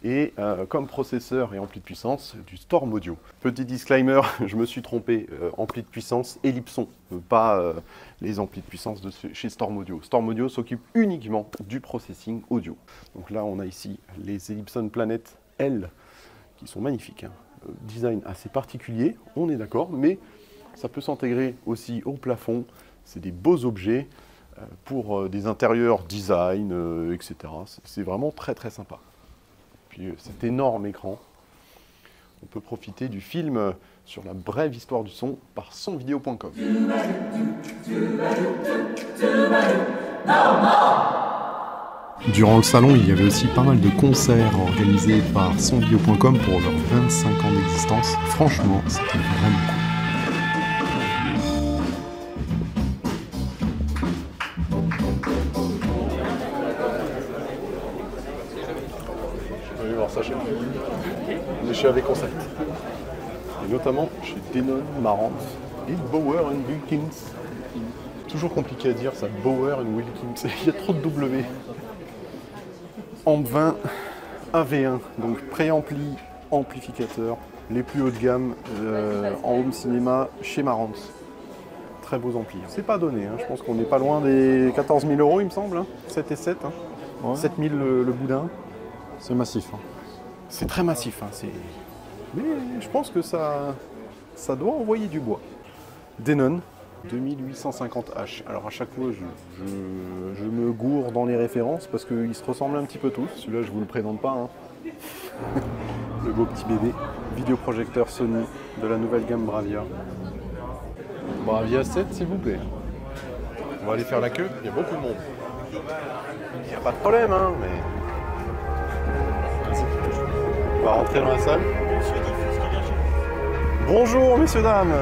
Et comme processeur et ampli de puissance, du Storm Audio. Petit disclaimer, je me suis trompé, ampli de puissance Ellipson, pas les amplis de puissance de chez Storm Audio. Storm Audio s'occupe uniquement du processing audio. Donc là, on a ici les Ellipson Planet L, qui sont magnifiques. Hein. Design assez particulier, on est d'accord, mais ça peut s'intégrer aussi au plafond. C'est des beaux objets pour des intérieurs design, etc. C'est vraiment très très sympa. Cet énorme écran, on peut profiter du film sur la brève histoire du son par sonvideo.com. Durant le salon, il y avait aussi pas mal de concerts organisés par sonvideo.com pour leurs 25 ans d'existence. Franchement, c'était vraiment cool. Ça chez moi. Mais chez AV Concept. Et notamment chez Denon, Marantz et Bauer & Wilkins. Toujours compliqué à dire ça, Bauer & Wilkins. Il y a trop de W. Amp 20 AV1, donc préampli, amplificateur, les plus hauts de gamme en home cinéma chez Marantz. Très beaux amplis. C'est pas donné, hein. Je pense qu'on n'est pas loin des 14 000 €, il me semble. Hein. 7 et 7. Hein. Ouais. 7 000 le boudin. C'est massif. Hein. C'est très massif, hein. Mais je pense que ça doit envoyer du bois. Denon, 2850H. Alors à chaque fois, je me gourre dans les références parce qu'ils se ressemblent un petit peu tous. Celui-là, je ne vous le présente pas. Hein. Le beau petit bébé. Vidéoprojecteur Sony de la nouvelle gamme Bravia. Bravia 7, s'il vous plaît. On va aller faire la queue, il y a beaucoup de monde. Il n'y a pas de problème, hein, mais... On va rentrer dans la salle. Bonjour, messieurs, dames.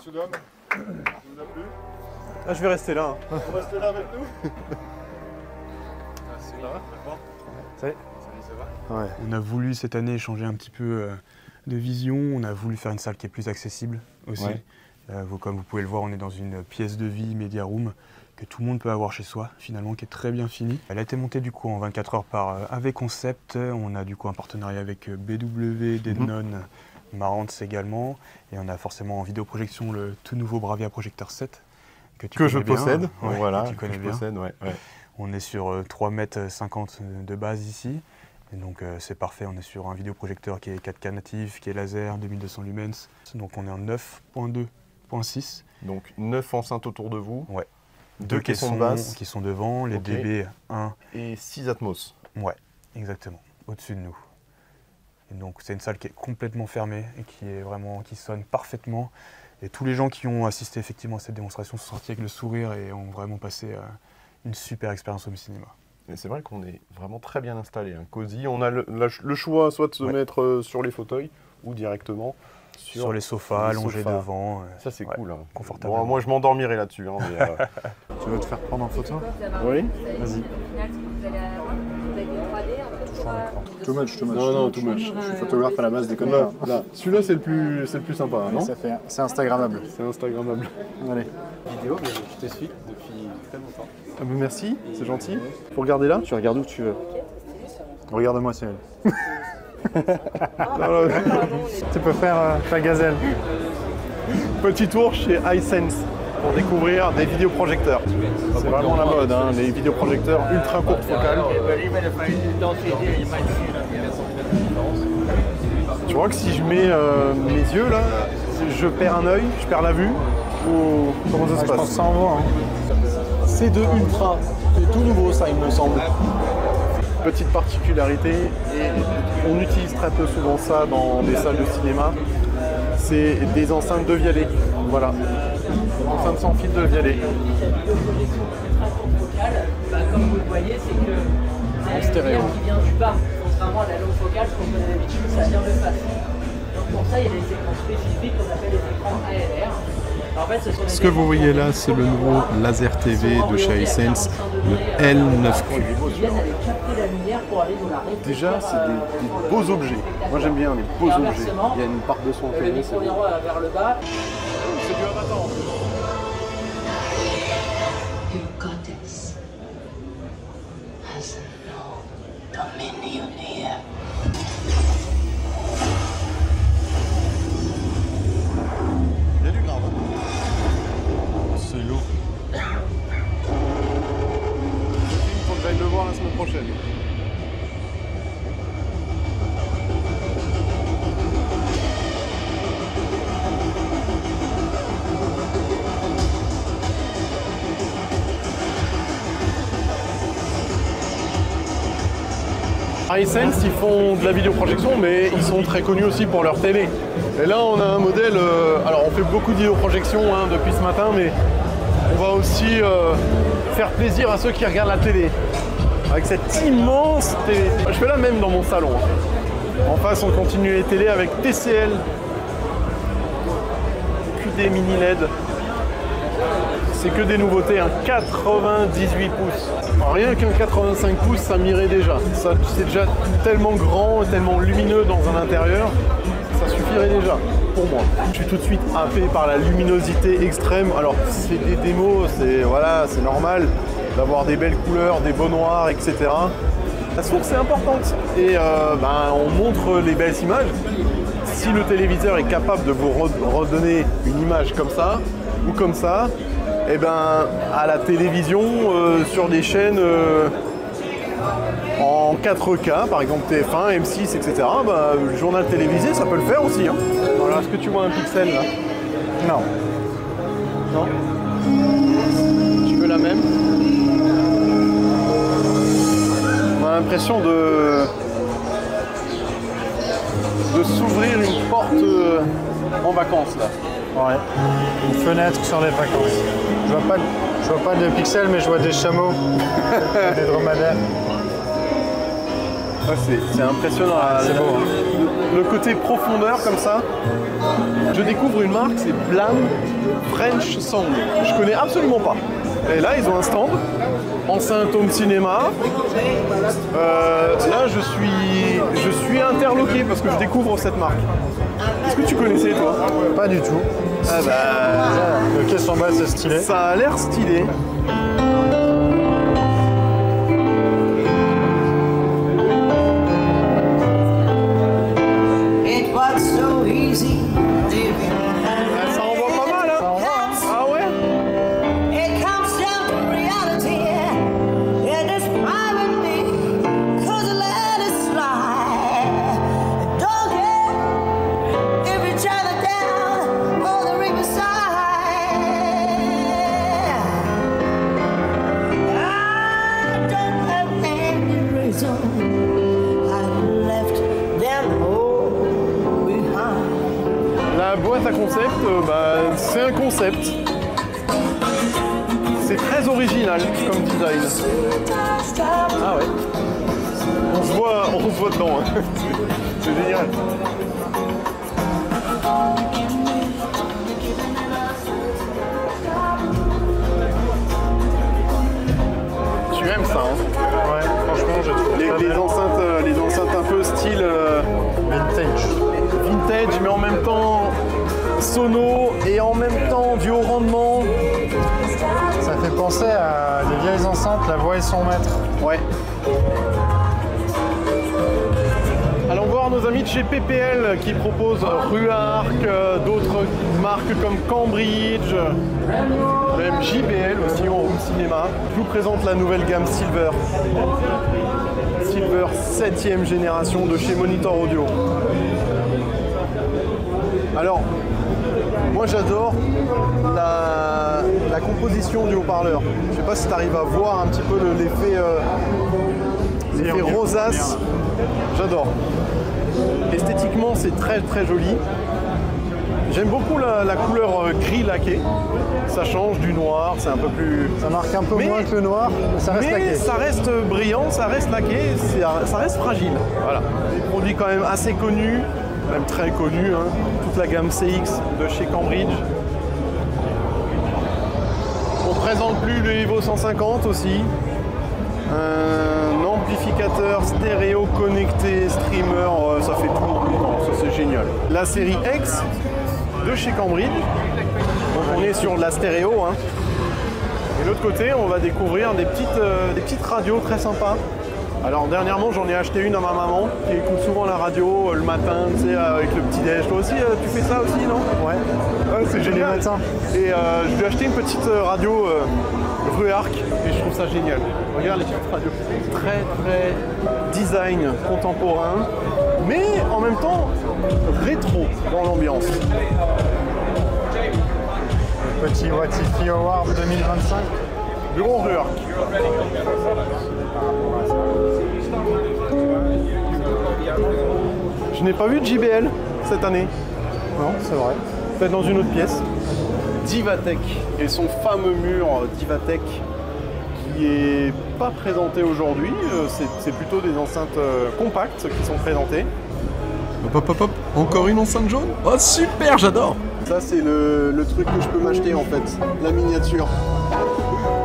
monsieur Dom. Ça vous a plu? Ah, je vais rester là. Hein. Vous restez là avec nous? C'est là. Ça y est. Ouais. On a voulu cette année changer un petit peu de vision. On a voulu faire une salle qui est plus accessible aussi. Ouais. Comme vous pouvez le voir, on est dans une pièce de vie, Media Room, que tout le monde peut avoir chez soi, finalement, qui est très bien finie. Elle a été montée du coup en 24 heures par AV Concept. On a du coup un partenariat avec BW, Denon, Marantz également. Et on a forcément en vidéoprojection le tout nouveau Bravia Projector 7 que je possède. Ouais, voilà, que tu connais bien. Possède, ouais. On est sur 3,50 m de base ici. Et donc c'est parfait, on est sur un vidéoprojecteur qui est 4K natif, qui est laser, 2200 lumens. Donc on est en 9.2.6. Donc 9 enceintes autour de vous. Ouais. 2 caissons de basse qui sont devant, les DB 1. Et 6 Atmos. Ouais, exactement, au-dessus de nous. Et donc c'est une salle qui est complètement fermée et qui sonne parfaitement. Et tous les gens qui ont assisté effectivement à cette démonstration sont sortis avec le sourire et ont vraiment passé une super expérience au cinéma. Et c'est vrai qu'on est vraiment très bien installé, hein. Cosy. On a le choix soit de se mettre sur les fauteuils ou directement sur les sofas, allongés devant. Ça c'est cool. Hein. Confortable. Bon, moi je m'endormirai là-dessus. Hein, mais, Tu veux te faire prendre en photo? Oui. Vas-y. Too much. Non, too much. Je suis photographe à la base des conneries. Là, celui-là c'est le plus sympa, non? C'est instagrammable. C'est instagrammable. Allez. Vidéo, mais je te suis depuis très longtemps. Ah bah merci, c'est gentil. Faut regarder là? Tu regardes où tu veux. Regarde-moi, Cyril. Non. Tu peux faire ta gazelle. Petit tour chez iSense pour découvrir des vidéoprojecteurs. C'est vraiment la mode, hein, les vidéoprojecteurs ultra courte focale. Tu vois que si je mets mes yeux là, je perds un œil, je perds la vue, ou comment ça se passe? Je pense que ça envoie. Hein. C2 Ultra, c'est tout nouveau ça il me semble. Petite particularité, et on utilise très peu souvent ça dans des salles de cinéma, c'est des enceintes de Vialet. Voilà, enceintes sans fil de Vialet. Comme vous le voyez, c'est que c'est la lumière qui vient du bas, contrairement à la longue focale, ce qu'on connaît d'habitude, ça vient de face. Donc pour ça, il y a des écrans spécifiques qu'on appelle les écrans ALR. En fait, ce que vous voyez là, c'est le nouveau laser TV de chez iSense, le L9Q. Déjà, c'est des beaux objets. Moi, j'aime bien les beaux objets. Il y a une part de son le micro miroir vers le bas. C'est du Avatar. Your goddess has no dominion here. Il y a du grave. C'est lourd. Il faut que j'aille le voir la semaine prochaine. iSense, ils font de la vidéoprojection, mais ils sont très connus aussi pour leur télé. Et là, on a un modèle. Alors, on fait beaucoup de vidéoprojection depuis ce matin, mais on va aussi faire plaisir à ceux qui regardent la télé. Avec cette immense télé. Je fais la même dans mon salon. En face, on continue les télés avec TCL, QD Mini LED. C'est que des nouveautés, un 98 pouces. Alors, rien qu'un 85 pouces, ça m'irait déjà. Ça, c'est déjà tellement grand, tellement lumineux dans un intérieur, ça suffirait déjà pour moi. Je suis tout de suite happé par la luminosité extrême. Alors, c'est des démos, c'est normal d'avoir des belles couleurs, des beaux noirs, etc. La source est importante et on montre les belles images. Si le téléviseur est capable de vous redonner une image comme ça ou comme ça, et à la télévision, sur des chaînes en 4K, par exemple TF1, M6, etc., le journal télévisé, ça peut le faire aussi. Hein. Voilà, est-ce que tu vois un pixel là? Non. Non? Tu veux la même? On a l'impression de s'ouvrir une porte en vacances là. Ouais, une fenêtre sur les vacances. Je vois pas de pixels, mais je vois des chameaux, des dromadaires. Ouais, c'est impressionnant. C'est beau, hein. Le côté profondeur comme ça. Je découvre une marque, c'est Blam French Sound. Je connais absolument pas. Et là, ils ont un stand, enceinte home cinéma. Là, je suis interloqué parce que je découvre cette marque. Est-ce que tu connaissais, toi? Pas du tout. Ah bah... Le caisson bas, c'est stylé. Ça a l'air stylé. Ça envoie pas mal, hein? Ah ouais? La boîte à concept, c'est un concept. C'est très original comme design. Ah ouais. On se voit dedans. Hein. C'est génial. Tu aimes ça, hein? Ouais, franchement, je trouve les enceintes un peu style vintage, mais en même temps sono et en même temps du haut rendement. Ça fait penser à des vieilles enceintes, la voix et son maître. Ouais. Allons voir nos amis de chez PPL qui proposent Ruark, d'autres marques comme Cambridge, même JBL aussi en home cinéma. Je vous présente la nouvelle gamme Silver. Silver 7e génération de chez Monitor Audio. Alors, moi j'adore la composition du haut-parleur. Je sais pas si tu arrives à voir un petit peu l'effet rosace. J'adore. Esthétiquement, c'est très très joli. J'aime beaucoup la couleur gris laqué. Ça change du noir, c'est un peu plus... Ça marque un peu moins que le noir, mais ça reste laqué. Ça reste brillant, ça reste laqué, ça reste fragile. Voilà. Des produits quand même assez connus, même très connus, hein. Toute la gamme CX de chez Cambridge. On ne présente plus le Evo 150 aussi. Un amplificateur stéréo connecté, streamer, ça fait tout. Non, ça c'est génial. La série X de chez Cambridge. Donc on est sur de la stéréo. Hein. Et de l'autre côté, on va découvrir des petites radios très sympas. Alors dernièrement, j'en ai acheté une à ma maman qui écoute souvent la radio le matin, tu sais, avec le petit déj. Toi aussi, tu fais ça aussi, non? Ouais. C'est génial. Et je lui ai acheté une petite radio Ruark et je trouve ça génial. Regarde les petites radios. Très très design contemporain, mais en même temps rétro dans l'ambiance. Le petit Watifi Award 2025. Bureau Ruark. Je n'ai pas vu de JBL cette année. Non, c'est vrai. Peut-être dans une autre pièce. Divatech et son fameux mur Divatech qui est pas présenté aujourd'hui. C'est plutôt des enceintes compactes qui sont présentées. Hop, encore une enceinte jaune? Oh super, j'adore! Ça c'est le truc que je peux m'acheter en fait, la miniature.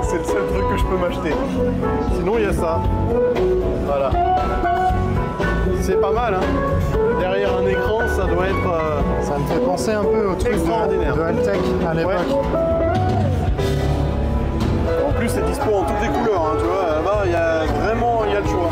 C'est le seul truc que je peux m'acheter. Sinon il y a ça. Voilà. C'est pas mal, hein. Derrière un écran, ça doit être... Ça me fait penser un peu au truc de Altec à l'époque. Ouais. En plus, c'est dispo en toutes les couleurs, hein, tu vois. Là-bas, il y a le choix.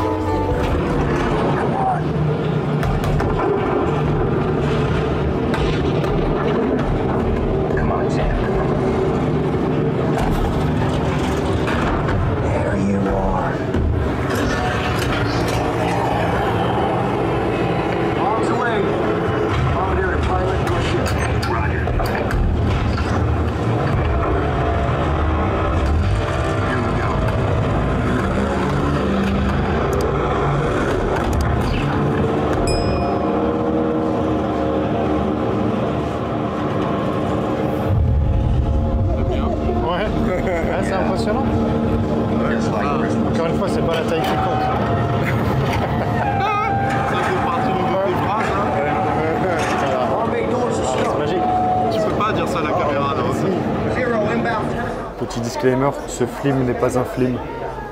disclaimer, ce film n'est pas un film.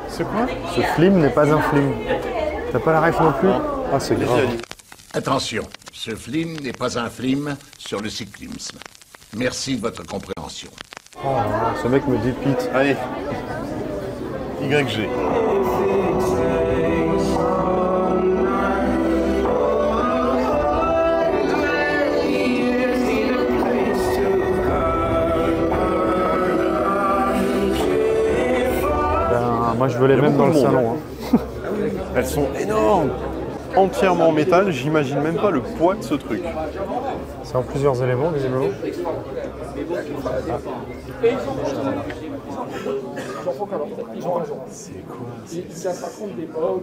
C'est quoi? Ce film n'est pas un film. T'as pas la ref non plus? Ah, c'est grave. Attention, ce film n'est pas un film sur le cyclisme. Merci de votre compréhension. Oh, ce mec me dépite. Allez. YG. Moi je veux les mêmes dans le salon. Hein. Elles sont énormes, entièrement en métal, j'imagine même pas le poids de ce truc. C'est en plusieurs éléments visiblement. C'est quoi?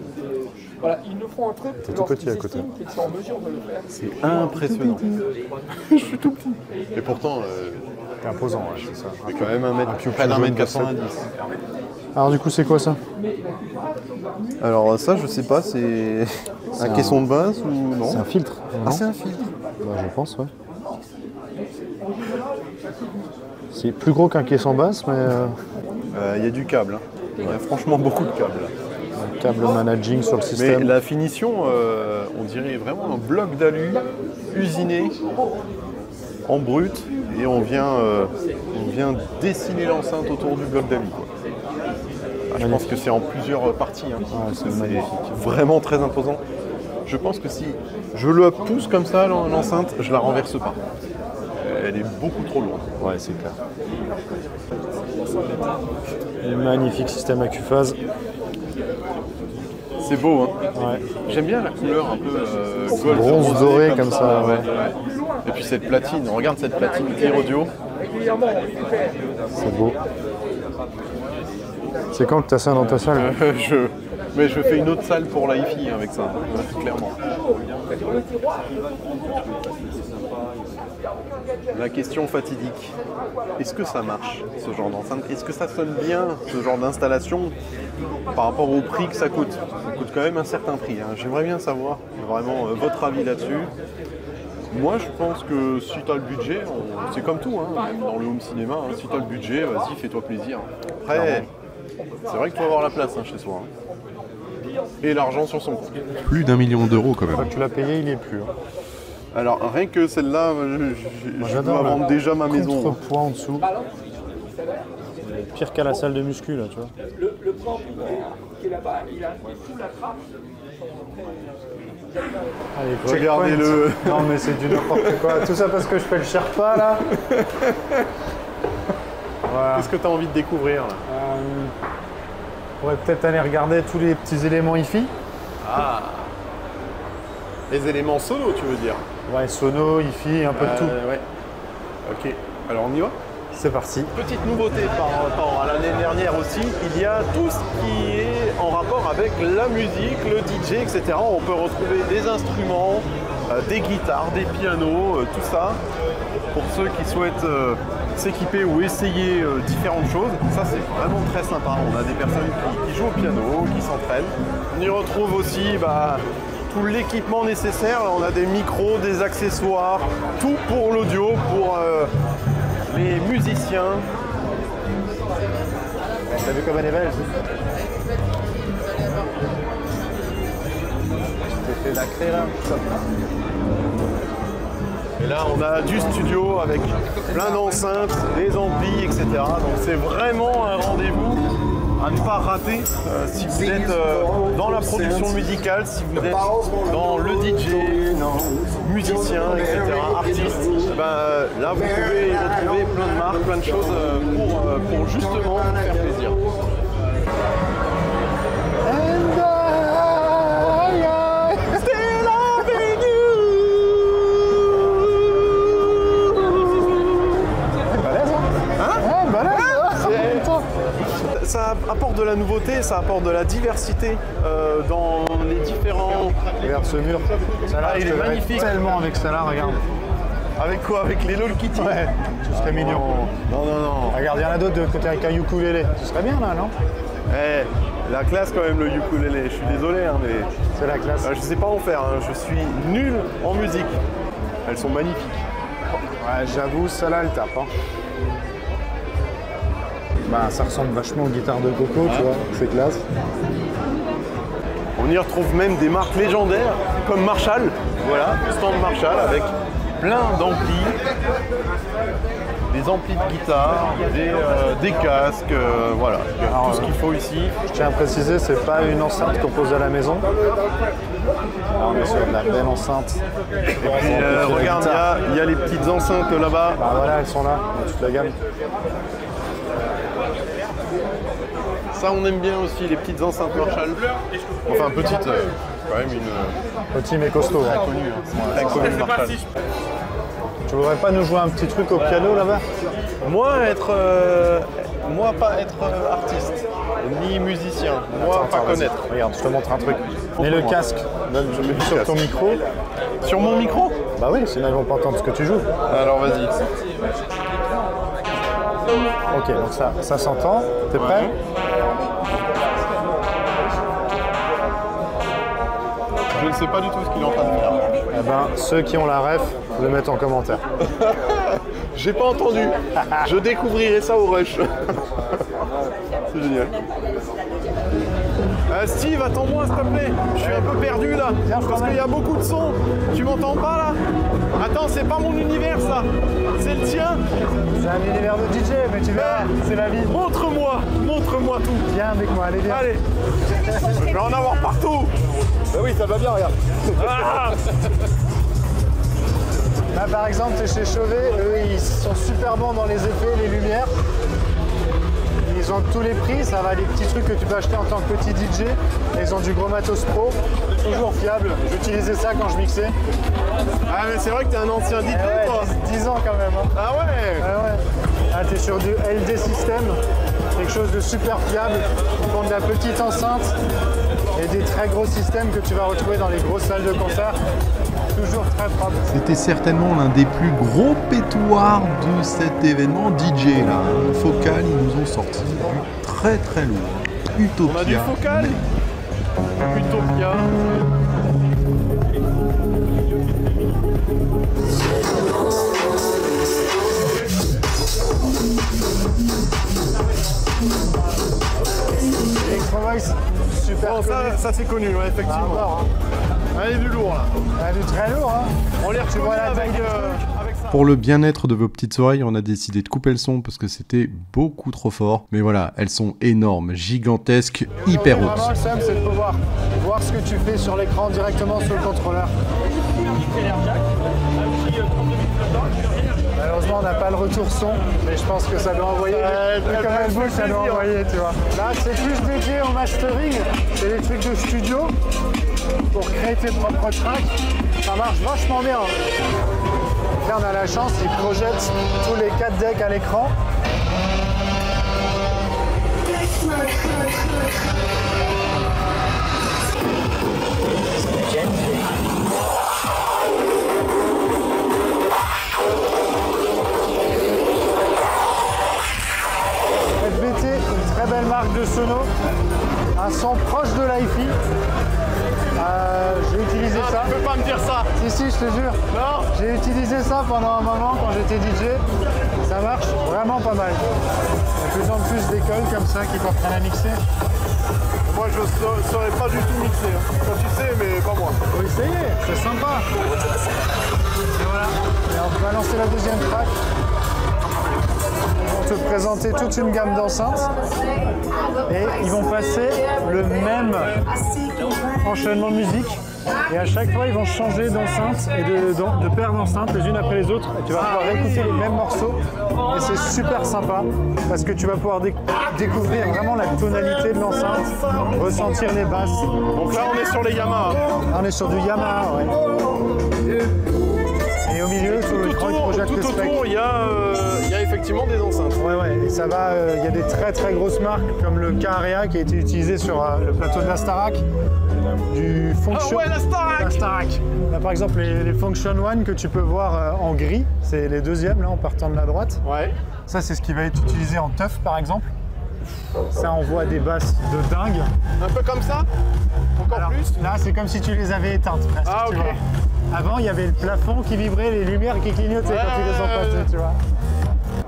Voilà, ils nous font un truc. T'es tout petit à côté. C'est impressionnant. Je suis tout petit. Et pourtant, t'es imposant, ouais, c'est ça. C'est quand même près d'un mètre 90. Alors du coup c'est quoi ça? Alors ça je sais pas, c'est un caisson de base ou non? C'est un filtre. Ah c'est un filtre. Bah, je pense ouais. C'est plus gros qu'un caisson basse mais... Il y a du câble, hein. Il y a franchement beaucoup de câbles. Un câble managing sur le système. Mais la finition, on dirait vraiment un bloc d'alu usiné en brut et on vient dessiner l'enceinte autour du bloc d'alu. Je pense que c'est en plusieurs parties. Hein. Ah, c'est magnifique. Vraiment très imposant. Je pense que si je le pousse comme ça, l'enceinte, je la renverse pas. Elle est beaucoup trop lourde. Ouais, c'est clair. Un magnifique système à Q-phase. C'est beau, hein. Ouais. J'aime bien la couleur un peu gold bronze doré comme ça. Ouais. Et puis cette platine, regarde cette platine Clear Audio. C'est beau. C'est quand que t'as ça dans ta salle? Mais je fais une autre salle pour la hi-fi avec ça, clairement. La question fatidique. Est-ce que ça marche, ce genre d'enceinte? Est-ce que ça sonne bien, ce genre d'installation, par rapport au prix que ça coûte? Ça coûte quand même un certain prix. Hein. J'aimerais bien savoir vraiment votre avis là-dessus. Moi, je pense que si tu as le budget, c'est comme tout, hein, même dans le home cinéma, hein, si tu as le budget, vas-y, fais-toi plaisir. Après, c'est vrai qu'il faut avoir la place hein, chez soi. Hein. Et l'argent sur son compte. Plus d'1 million d'euros quand même. Quand tu l'as payé, il est plus. Hein. Alors, rien que celle-là, je dois vendre déjà ma maison. Contrepoids en dessous. Pire qu'à la salle de muscu, là, tu vois. Le plan qui est là-bas, il a tout la trappe. Allez, regardez-le. Non, mais c'est du n'importe quoi. Tout ça parce que je fais le Sherpa, là. Voilà. Qu'est-ce que tu as envie de découvrir, là? On pourrait peut-être aller regarder tous les petits éléments hi-fi. Ah. Les éléments sono, tu veux dire? Ouais, sono, hi-fi, un peu de tout. Ouais. Ok, alors on y va? C'est parti. Petite nouveauté par rapport à l'année dernière aussi, il y a tout ce qui est en rapport avec la musique, le DJ, etc. On peut retrouver des instruments, des guitares, des pianos, tout ça. Pour ceux qui souhaitent s'équiper ou essayer différentes choses, ça c'est vraiment très sympa. On a des personnes qui jouent au piano, qui s'entraînent. On y retrouve aussi tout l'équipement nécessaire. Là, on a des micros, des accessoires, tout pour l'audio, pour les musiciens. T'as vu comme elle est belle? Je t'ai fait lacrer là. Et là on a du studio avec plein d'enceintes, des amplis, etc. Donc c'est vraiment un rendez-vous à ne pas rater si vous êtes dans la production musicale, si vous êtes dans le DJ, musicien, etc., artiste. Là vous pouvez y retrouver plein de marques, plein de choses pour justement vous faire plaisir. Ça apporte de la nouveauté, ça apporte de la diversité dans les différents... Regarde ce mur. Celle-là, il est magnifique. Tellement avec celle-là, regarde. Avec quoi? Avec les LOL Kitty? Ouais, ce serait mignon. Non. Regarde, il y en a d'autres de l'autre côté avec un ukulélé. Ce serait bien là, non? La classe quand même, le ukulélé. Je suis désolé, hein, mais... C'est la classe. Je sais pas en faire, hein. Je suis nul en musique. Elles sont magnifiques. Ouais, j'avoue, celle-là, elle tape. Hein. Bah, ça ressemble vachement aux guitares de Coco, tu vois, c'est classe. On y retrouve même des marques légendaires comme Marshall. Voilà, stand Marshall avec plein d'amplis. Des amplis de guitare, des casques, voilà. Il y a tout ce qu'il faut ici. Je tiens à préciser, c'est pas une enceinte qu'on pose à la maison. Là, on est sur de la belle enceinte. Et puis regarde, il y a les petites enceintes là-bas. Bah voilà, elles sont là, dans toute la gamme. Ça, on aime bien aussi, les petites enceintes Marshall. Enfin, petite, quand même une... Petit mais costaud. Très hein. connu, hein. Très connu Marshall. Tu voudrais pas nous jouer un petit truc au piano là-bas? Moi, pas être artiste, ni musicien. Moi, Attends, pas connaître. Regarde, je te montre un truc. Mets le casque sur ton micro. Sur mon micro? Bah oui, sinon ils vont pas entendre ce que tu joues. Alors vas-y. Ok, donc ça s'entend. T'es prêt? Je ne sais pas du tout ce qu'il est en train de faire. Eh ben, ceux qui ont la ref, le mettent en commentaire. J'ai pas entendu. Je découvrirai ça au rush. C'est génial. Steve, attends-moi s'il te plaît. Je suis un peu perdu là. Parce qu'il y a beaucoup de sons. Tu m'entends pas là? Attends, c'est pas mon univers ça. C'est le tien. C'est un univers de DJ, mais tu verras, c'est la vie. Montre-moi tout. Viens avec moi, allez, viens. Allez. Je vais en avoir partout. Bah oui, ça va bien, regarde. Ah. Là, par exemple, t'es chez Chauvet, eux, ils sont super bons dans les effets, les lumières. Ils ont tous les prix, ça va des petits trucs que tu peux acheter en tant que petit DJ. Et ils ont du gros matos pro, toujours fiable. J'utilisais ça quand je mixais. Ah mais c'est vrai que t'es un ancien DJ toi. 10 ans quand même. Hein. Ah ouais. Ah, t'es sur du LD System, quelque chose de super fiable. Ils font de la petite enceinte et des très gros systèmes que tu vas retrouver dans les grosses salles de concert. Toujours très propre. C'était certainement l'un des plus gros pétoirs de cet événement DJ là. Focal, ils nous ont sorti du très très lourd. Utopia. On a du Focal. Utopia. Electro Voice, super. Bon, ça c'est connu, ouais, effectivement. Allez, du lourd là. Du très lourd, hein. On les retrouve avec ça. Pour le bien-être de vos petites oreilles, on a décidé de couper le son parce que c'était beaucoup trop fort. Mais voilà, elles sont énormes, gigantesques, hyper hautes. Vraiment, le seum, c'est de pouvoir voir ce que tu fais sur l'écran directement sur le contrôleur. Malheureusement, on n'a pas le retour son, mais je pense que ça doit envoyer. Comme elle bouge, ça doit envoyer, tu vois. Là, c'est plus dédié au mastering, c'est des trucs de studio pour créer tes propres tracks. Ça marche vachement bien. Là, on a la chance, ils projettent tous les 4 decks à l'écran. FBT, une très belle marque de sono, un son proche de l'hi-fi. J'ai utilisé ça. Tu peux pas me dire ça. Si, je te jure. Non. J'ai utilisé ça pendant un moment quand j'étais DJ. Ça marche vraiment pas mal. Il y a de plus en plus d'écoles comme ça qui t'apprennent à mixer. Moi je saurais pas du tout mixer. Hein. Toi tu sais, mais pas moi. Faut essayer, c'est sympa. Et voilà. Et on va lancer la deuxième track. Ils vont te présenter toute une gamme d'enceintes. Et ils vont passer le même enchaînement de musique. Et à chaque fois, ils vont changer d'enceinte et de paires d'enceintes les unes après les autres. Et tu vas pouvoir écouter les mêmes morceaux. Et c'est super sympa parce que tu vas pouvoir découvrir vraiment la tonalité de l'enceinte, ressentir les basses. Donc là, on est sur les Yamaha. On est sur du Yamaha, ouais. Et au milieu, sur le écran, il projette les specs. Il y a effectivement des enceintes. Ouais. Et ça va, il y a des très très grosses marques comme le K-Area qui a été utilisé sur le plateau de la Starac. Du Function. Ah ouais, la Starac. Là, par exemple, les Function One que tu peux voir en gris, c'est les deuxièmes là en partant de la droite. Ouais. Ça, c'est ce qui va être utilisé en teuf par exemple. Ça envoie des basses de dingue. Un peu comme ça? Encore plus? Là, c'est comme si tu les avais éteintes presque. Ah, ok. Tu vois. Avant, il y avait le plafond qui vibrait, les lumières qui clignotaient quand ils les ont passées, tu vois.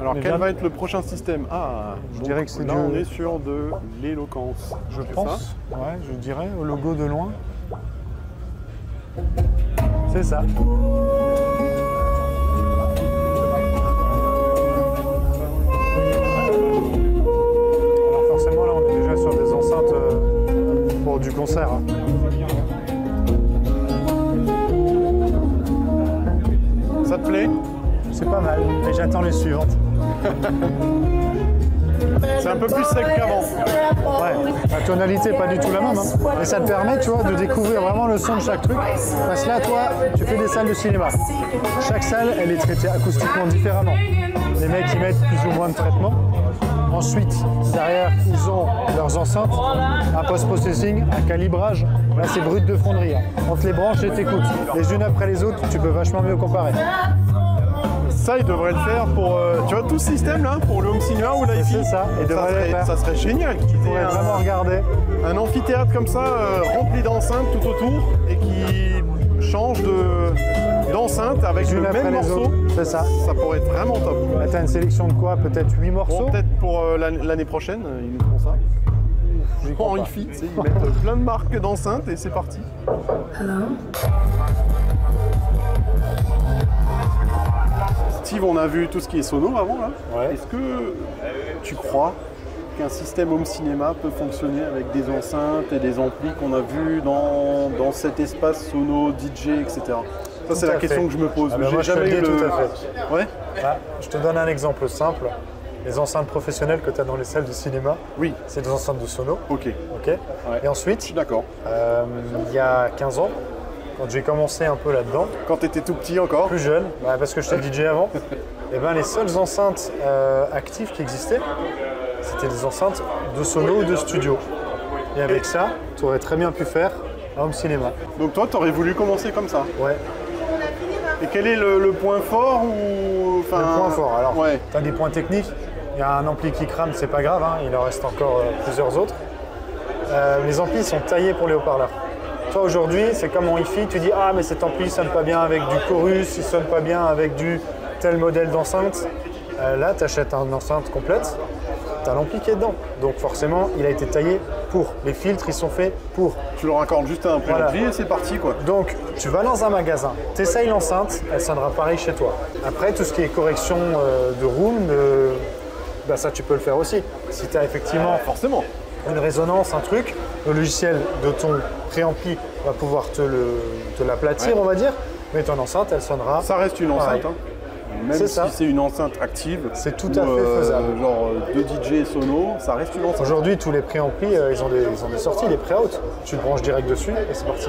Alors Mais quel là- va être le prochain système? Ah, Je donc dirais que c'est là du- on est sur de l'éloquence. Je C'est pense, ouais, je dirais, au logo de loin. C'est ça. Alors forcément, là, on est déjà sur des enceintes pour du concert. Hein. Ça te plaît? C'est pas mal, mais j'attends les suivantes. C'est un peu plus sec qu'avant. Ouais, la tonalité pas du tout la même, hein. Mais ça te permet, tu vois, de découvrir vraiment le son de chaque truc. Parce que là, toi, tu fais des salles de cinéma. Chaque salle, elle est traitée acoustiquement différemment. Les mecs, ils mettent plus ou moins de traitement. Ensuite, derrière, ils ont leurs enceintes, un post-processing, un calibrage. Là, c'est brut de fonderie. Hein. On te les branche et t'écoutes. Les unes après les autres, tu peux vachement mieux comparer. Ça, il devrait le faire pour, tu vois, tout ce système là, pour le home cinéma ou l'IFI. C'est ça, il devrait le faire. Ça serait génial qu'ils aient pourrais vraiment regarder. un amphithéâtre comme ça, rempli d'enceintes tout autour, et qui change d'enceinte avec Une le après même les morceau. autres. C'est ça. Ça pourrait être vraiment top. Là, t'as une sélection de quoi? Peut-être 8 morceaux? Bon, peut-être pour l'année prochaine, ils nous feront ça. En hi-fi, tu sais, ils mettent plein de marques d'enceintes et c'est parti. Steve, on a vu tout ce qui est sono avant là. Ouais. Est-ce que tu crois qu'un système home cinéma peut fonctionner avec des enceintes et des amplis qu'on a vus dans cet espace sono, DJ, etc. Ça, c'est la question que je me pose. Ah ben moi, je te le dis tout à fait. Ouais. Ah, je te donne un exemple simple. Les enceintes professionnelles que tu as dans les salles de cinéma, oui, c'est des enceintes de sono. Ok. Ok. Et ensuite, d'accord. Il y a 15 ans, quand j'ai commencé un peu là-dedans. Quand tu étais tout petit encore? Plus jeune, parce que j'étais DJ avant. Et ben les seules enceintes actives qui existaient, c'était des enceintes de sono ou de studio. Et avec ça, tu aurais très bien pu faire un home cinéma. Donc toi, tu aurais voulu commencer comme ça? Ouais. Et quel est le point fort ou... Le point fort, alors, tu as des points techniques. Il y a un ampli qui crame, c'est pas grave, hein, il en reste encore plusieurs autres. Les amplis sont taillés pour les haut-parleurs. Toi aujourd'hui, c'est comme en hi-fi, tu dis ah mais cet ampli sonne pas bien avec du chorus, il sonne pas bien avec du tel modèle d'enceinte. Là, tu achètes une enceinte complète, tu as l'ampli qui est dedans. Donc forcément, il a été taillé pour. Les filtres, ils sont faits pour. Tu leur accordes juste un préampli et c'est parti quoi. Donc, tu vas dans un magasin, tu essayes l'enceinte, elle sonnera pareil chez toi. Après, tout ce qui est correction de room, ça tu peux le faire aussi. Si tu as effectivement forcément une résonance, un truc, le logiciel de ton préampli va pouvoir te l'aplatir, on va dire, mais ton enceinte, elle sonnera. Ça reste une enceinte. Hein. Même si c'est une enceinte active, c'est tout à fait faisable. Genre de DJ sono, ça reste une enceinte. Aujourd'hui, tous les préamplis, ils ont des sorties, des pré-out. Tu te branches direct dessus et c'est parti.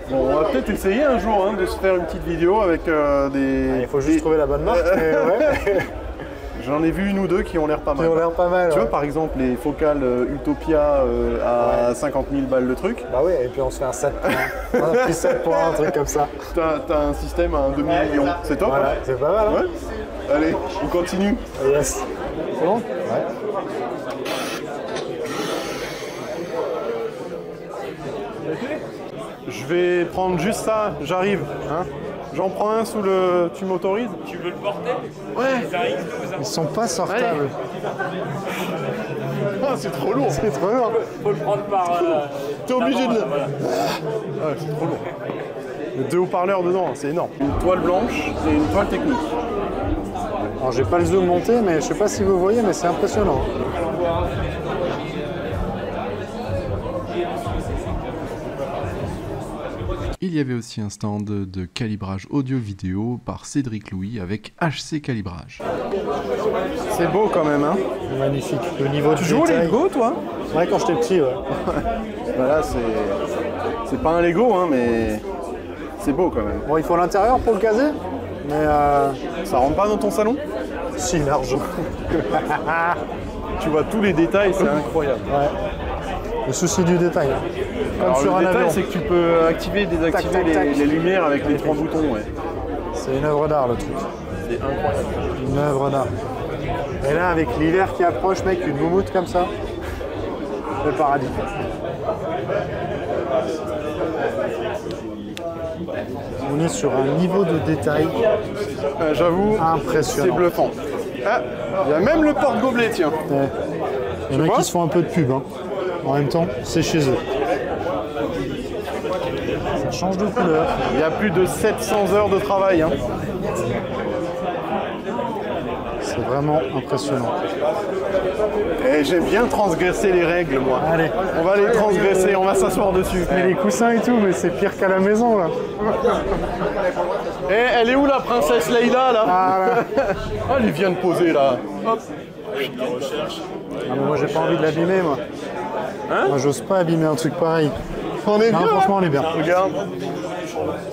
Bon, on va peut-être essayer un jour de se faire une petite vidéo avec des... Il faut juste trouver la bonne marque. Ouais. J'en ai vu une ou deux qui ont l'air pas mal. Qui ont l'air pas mal. Tu vois, par exemple, les focales Utopia à 50 000 balles le truc. Bah oui, et puis on se fait un 7 points. Un petit 7 points, un truc comme ça. T'as un système à un demi-million. C'est top. Voilà, c'est pas mal. Hein. Ouais. Allez, on continue. Yes. C'est bon? Ouais. Je vais prendre juste ça, j'arrive. Hein. J'en prends un sous le... Tu m'autorises? Tu veux le porter? Ouais. Ils sont pas sortables. Ah, c'est trop lourd. C'est trop lourd. Faut le prendre par... T'es obligé de le... Ah, c'est trop lourd. Il y a 2 haut-parleurs dedans, c'est énorme. Une toile blanche et une toile technique. Alors j'ai pas le zoom monté, mais je sais pas si vous voyez, mais c'est impressionnant. Il y avait aussi un stand de calibrage audio-vidéo par Cédric Louis avec HC Calibrage. C'est beau quand même, hein. Magnifique. Le niveau tu joues au Lego, toi? Ouais, quand j'étais petit, ouais. Bah là, c'est pas un Lego, hein, mais c'est beau quand même. Bon, il faut l'intérieur pour le caser, mais ça rentre pas dans ton salon? Si, large. Tu vois tous les détails, c'est incroyable. Ouais. Le souci du détail. Hein. Comme alors, sur le un détail, avion. c'est que tu peux activer et désactiver les lumières avec les 3 boutons. Ouais. C'est une œuvre d'art, le truc. C'est incroyable. Une œuvre d'art. Et là, avec l'hiver qui approche, mec, une moumoute comme ça, le paradis. On est sur un niveau de détail j'avoue, impressionnant. c'est bluffant. Ah, il y a même le porte-gobelet, tiens. Ouais. Il y en a qui se font un peu de pub. Hein. En même temps, c'est chez eux. Ça change de couleur. Il y a plus de 700 heures de travail. Hein. C'est vraiment impressionnant. Et j'aime bien transgresser les règles, moi. Allez. On va les transgresser, on va s'asseoir dessus. Mais les coussins et tout, mais c'est pire qu'à la maison, là. Et elle est où la princesse Leïla, là? Ah, elle vient de poser, là. Hop. Ah, mais moi, j'ai pas envie de l'abîmer, moi. Hein? Moi, j'ose pas abîmer un truc pareil. On est bien. Franchement, on est bien. Regarde.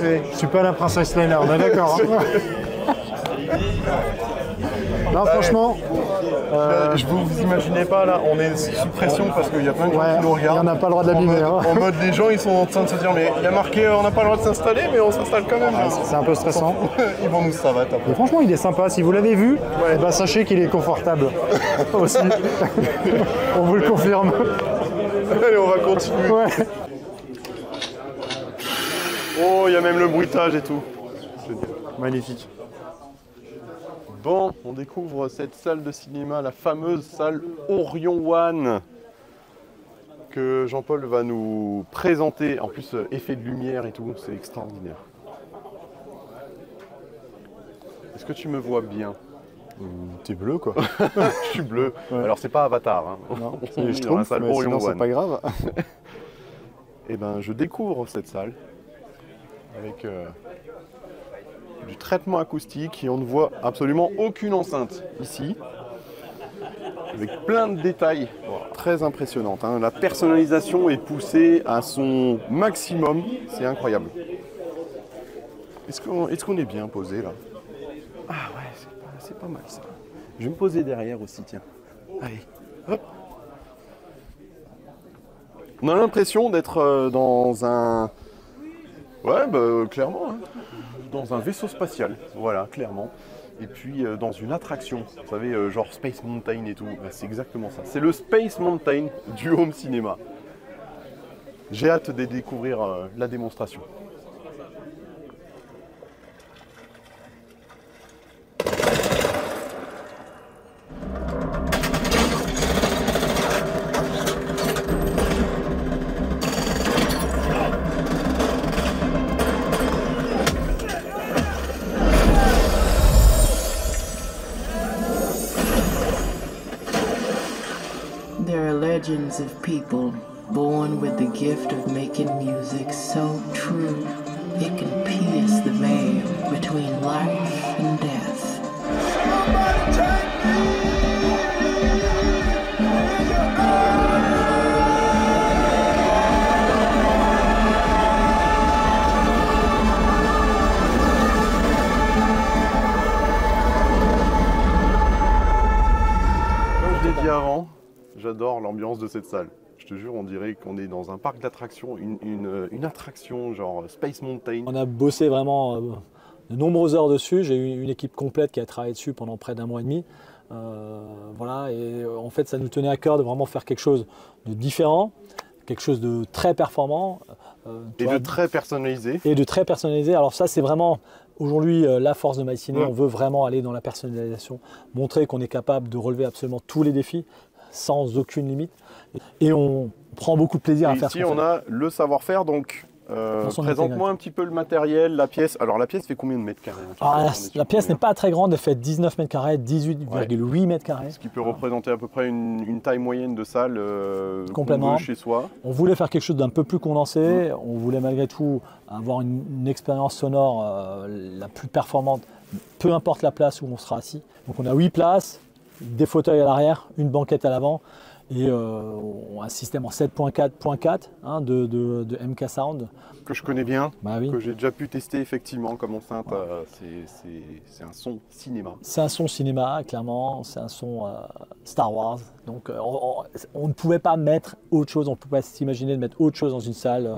Je suis pas la princesse Leïla, on est d'accord. Hein. Non, franchement. Je vous imaginez pas là, on est sous pression parce qu'il y a plein de gens qui nous regardent. On n'a pas le droit de l'abîmer. En mode, les gens ils sont en train de se dire, mais il y a marqué on n'a pas le droit de s'installer, mais on s'installe quand même. C'est un peu stressant. Ils vont nous savater. Mais franchement, il est sympa. Si vous l'avez vu, bah, sachez qu'il est confortable aussi. On vous le confirme. Allez, on va continuer. Ouais. Oh, il y a même le bruitage et tout. Magnifique. Bon, on découvre cette salle de cinéma, la fameuse salle Orion One, que Jean-Paul va nous présenter. En plus, effet de lumière et tout, c'est extraordinaire. Est-ce que tu me vois bien? T'es bleu, quoi. Je suis bleu. Ouais. Alors, c'est pas Avatar. Hein. Non, on je est dans la salle Orion sinon, One. c'est pas grave. Et ben, je découvre cette salle avec du traitement acoustique et on ne voit absolument aucune enceinte ici, avec plein de détails très impressionnantes. Hein. La personnalisation est poussée à son maximum, c'est incroyable. Est-ce qu'on est bien posé là? Ah ouais, c'est pas mal ça. Je vais me poser derrière aussi, tiens. Allez, hop. On a l'impression d'être dans un... Ouais, bah clairement, hein. Dans un vaisseau spatial, voilà, clairement. Et puis dans une attraction, vous savez, genre Space Mountain et tout, bah, c'est exactement ça. C'est le Space Mountain du home cinéma. J'ai hâte de découvrir la démonstration. There are legends of people born with the gift of making music so true it can pierce the veil between life and death. Comme je l'ai dit avant, j'adore l'ambiance de cette salle. Je te jure, on dirait qu'on est dans un parc d'attractions, une attraction genre Space Mountain. On a bossé vraiment de nombreuses heures dessus. J'ai eu une équipe complète qui a travaillé dessus pendant près d'1 mois et demi. Voilà, et en fait, ça nous tenait à cœur de vraiment faire quelque chose de différent, quelque chose de très performant. Et de très personnalisé. Et de très personnalisé. Alors ça, c'est vraiment aujourd'hui la force de MyCiné. Ouais. On veut vraiment aller dans la personnalisation, montrer qu'on est capable de relever absolument tous les défis sans aucune limite. Et on prend beaucoup de plaisir à faire ce ici, qu'on on fait. a le savoir-faire, donc présente-moi un petit peu le matériel, la pièce. Alors la pièce fait combien de mètres carrés? La pièce n'est pas très grande, elle fait 19 mètres carrés, 18,8 mètres carrés. Ce qui peut représenter à peu près une taille moyenne de salle Complètement. qu'on veut chez soi. On voulait faire quelque chose d'un peu plus condensé, on voulait malgré tout avoir une expérience sonore la plus performante, peu importe la place où on sera assis. Donc on a 8 places, des fauteuils à l'arrière, une banquette à l'avant et un système en 7.4.4 hein, de MK Sound. Que je connais bien, bah oui. Que j'ai déjà pu tester effectivement comme enceinte. C'est un son cinéma. C'est un son cinéma, clairement, c'est un son Star Wars. Donc on ne pouvait pas mettre autre chose, on ne pouvait pas s'imaginer de mettre autre chose dans une salle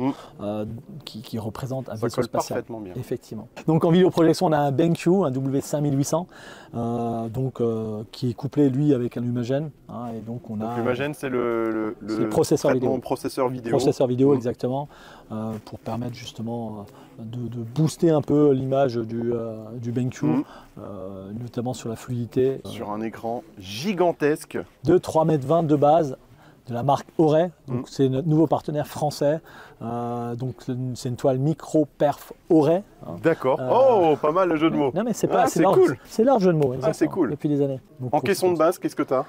qui représente un vaisseau spatial. Parfaitement bien. Effectivement. Donc en vidéoprojection, on a un BenQ, un W5800, qui est couplé lui avec un Imagen. Hein, et donc on a. L'Imagen, c'est le processeur vidéo. Processeur vidéo. Processeur vidéo, exactement, pour permettre justement de booster un peu l'image du BenQ, notamment sur la fluidité. Sur un écran gigantesque. De 3,20 m de base, de la marque Auray, donc c'est notre nouveau partenaire français. Donc c'est une toile micro perf Auray. D'accord. Oh, pas mal le jeu de mots. Non mais c'est pas, c'est cool. C'est leur jeu de mots. Ah, c'est cool. Depuis des années. Donc, en caisson de base, qu'est-ce que tu as?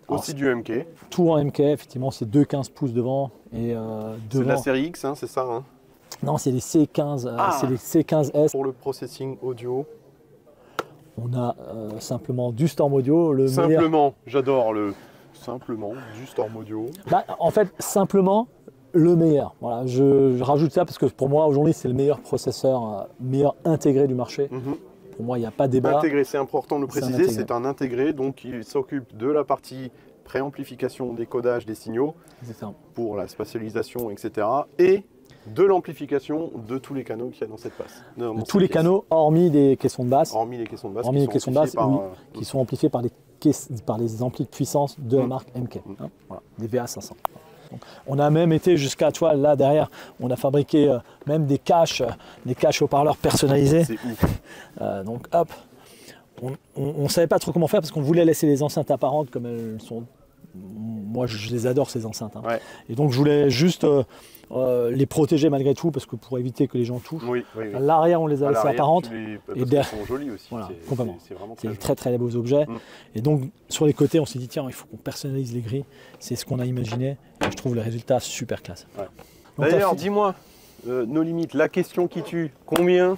Aussi du MK. Tout en MK, effectivement, c'est 2,15 pouces devant et devant. C'est de la série X, hein, c'est ça hein? Non, c'est les C15, c'est les C15S. Pour le processing audio. On a simplement du Storm Audio. Simplement, j'adore le simplement du Storm Audio. Bah, en fait, simplement le meilleur. Voilà, je rajoute ça parce que pour moi, aujourd'hui, c'est le meilleur processeur, meilleur intégré du marché. Pour moi, il n'y a pas de débat. Intégré, c'est important de le préciser, c'est un intégré, donc il s'occupe de la partie préamplification, décodage des signaux, pour la spatialisation, etc. Et de l'amplification de tous les canaux qu'il y a dans cette passe. De tous les canaux, hormis des caissons de basse. Hormis les caissons de basse, qui sont amplifiés par les amplis de puissance de la marque MK, voilà, des VA500. Donc, on a même été jusqu'à, tu vois, là derrière, on a fabriqué même des caches haut-parleurs personnalisés. C'est ouf. Donc hop, on ne savait pas trop comment faire parce qu'on voulait laisser les enceintes apparentes comme elles sont. Moi, je les adore ces enceintes. Hein. Ouais. Et donc, je voulais juste les protéger malgré tout parce que pour éviter que les gens touchent. Oui. À l'arrière, on les a laissées apparentes. Et derrière, sont jolis aussi. Voilà, complètement. C'est vraiment très très beaux objets. Et donc, sur les côtés, on s'est dit tiens, il faut qu'on personnalise les grilles. C'est ce qu'on a imaginé. Et je trouve le résultat super classe. Ouais. D'ailleurs, dis-moi, nos limites, la question qui tue, combien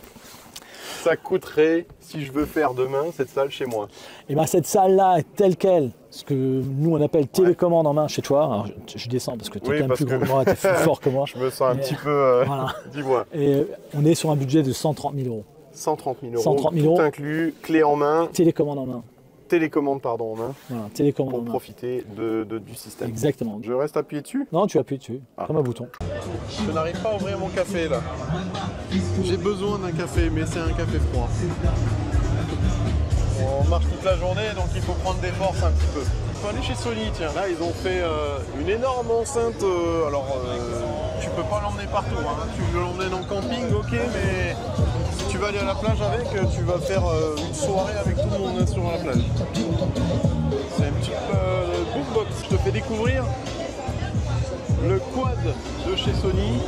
ça coûterait si je veux faire demain cette salle chez moi? Et bien cette salle-là est telle qu'elle, ce que nous on appelle télécommande en main chez toi. Alors, je descends parce que tu es quand même plus grand que moi, tu es plus fort que moi. Je me sens un petit peu... Voilà. Dis-moi. Et on est sur un budget de 130 000 euros. 130 000 euros, 130 000 euros. Tout inclus, clé en main. Télécommande en main. Télécommande, pardon, en main. Voilà, télécommande pour en main. profiter du système. Exactement. Je reste appuyé dessus? Non, tu appuies dessus, comme un bouton. Je n'arrive pas à ouvrir mon café là. J'ai besoin d'un café, mais c'est un café froid. On marche toute la journée, donc il faut prendre des forces un petit peu. Il faut aller chez Sony, tiens. Là, ils ont fait une énorme enceinte. Tu peux pas l'emmener partout. Hein. Tu veux l'emmener en camping, ok, mais si tu vas aller à la plage avec, tu vas faire une soirée avec tout le monde sur la plage. C'est un petit boombox. Je te fais découvrir le quad de chez Sony.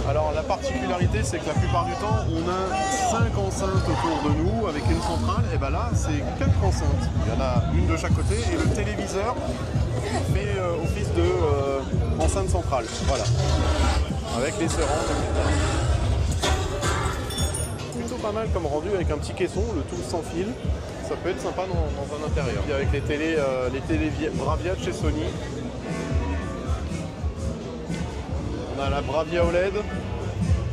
Alors la particularité, c'est que la plupart du temps, on a 5 enceintes autour de nous avec une centrale. Et bien là, c'est 4 enceintes. Il y en a une de chaque côté et le téléviseur fait office de enceinte centrale. Voilà. Avec les serrants. Plutôt pas mal comme rendu avec un petit caisson, le tout sans fil. Ça peut être sympa dans un intérieur. Et avec les télé Bravia de chez Sony. On a la Bravia OLED.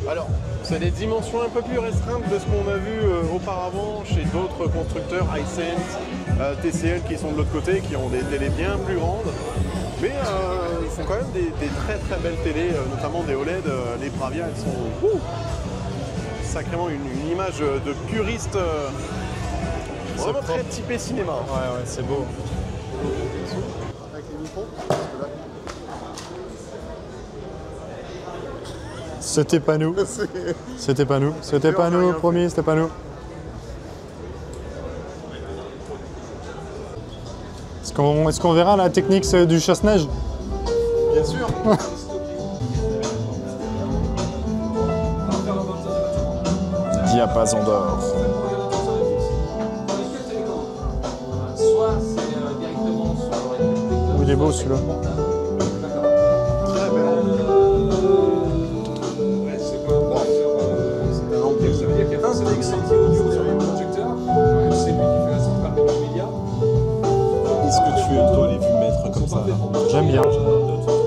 Alors, c'est des dimensions un peu plus restreintes de ce qu'on a vu auparavant chez d'autres constructeurs, Hisense, TCL qui sont de l'autre côté, qui ont des télés bien plus grandes. Mais ils font quand même des très très belles télés, notamment des OLED. Les Bravia, elles sont sacrément une image de puriste, vraiment très typé cinéma. Ouais, c'est beau. Avec les micros. C'était pas nous. C'était pas nous. C'était pas nous, promis, c'était pas nous. Est-ce qu'on verra la technique du chasse-neige? Bien sûr. Diapason d'or. Soit c'est directement sur Il est beau celui-là. Très belle. C'est un ampli, ça veut dire qu'il y a un X audio sur les projecteurs. C'est lui qui fait la centrale multimédia. Est-ce que tu dois les vues mettre comme ça? J'aime bien.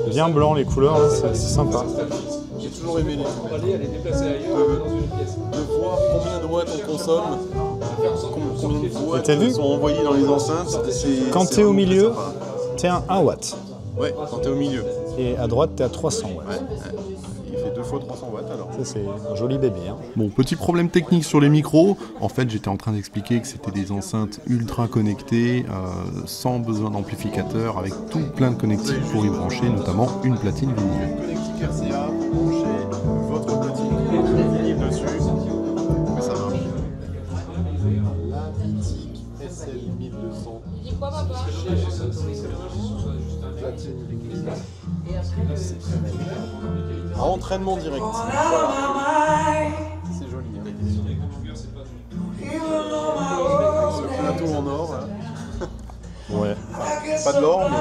Bien blanc les couleurs, c'est sympa. J'ai toujours aimé les vues. Elle est déplacée ailleurs dans une pièce. De voir combien de watts on consomme, combien de watts t'as vu sont envoyés dans les enceintes. Quand t'es au milieu, t'es à 1 watt. Ouais, quand t'es au milieu. Et à droite, t'es à 300 watts. Ouais. Il fait 2 fois 300 watts alors. Ça, c'est un joli bébé. Hein. Bon, petit problème technique sur les micros. En fait, j'étais en train d'expliquer que c'était des enceintes ultra connectées, sans besoin d'amplificateur, avec tout plein de connectiques pour y brancher, notamment une platine vinyle. Connectique RCA, branchez votre platine vinyle dessus. Mais ça marche. La mythique SL 1200. Entraînement direct. Voilà. C'est joli. Hein. Ce plateau en or. Là. Ouais. Pas de l'or, mais.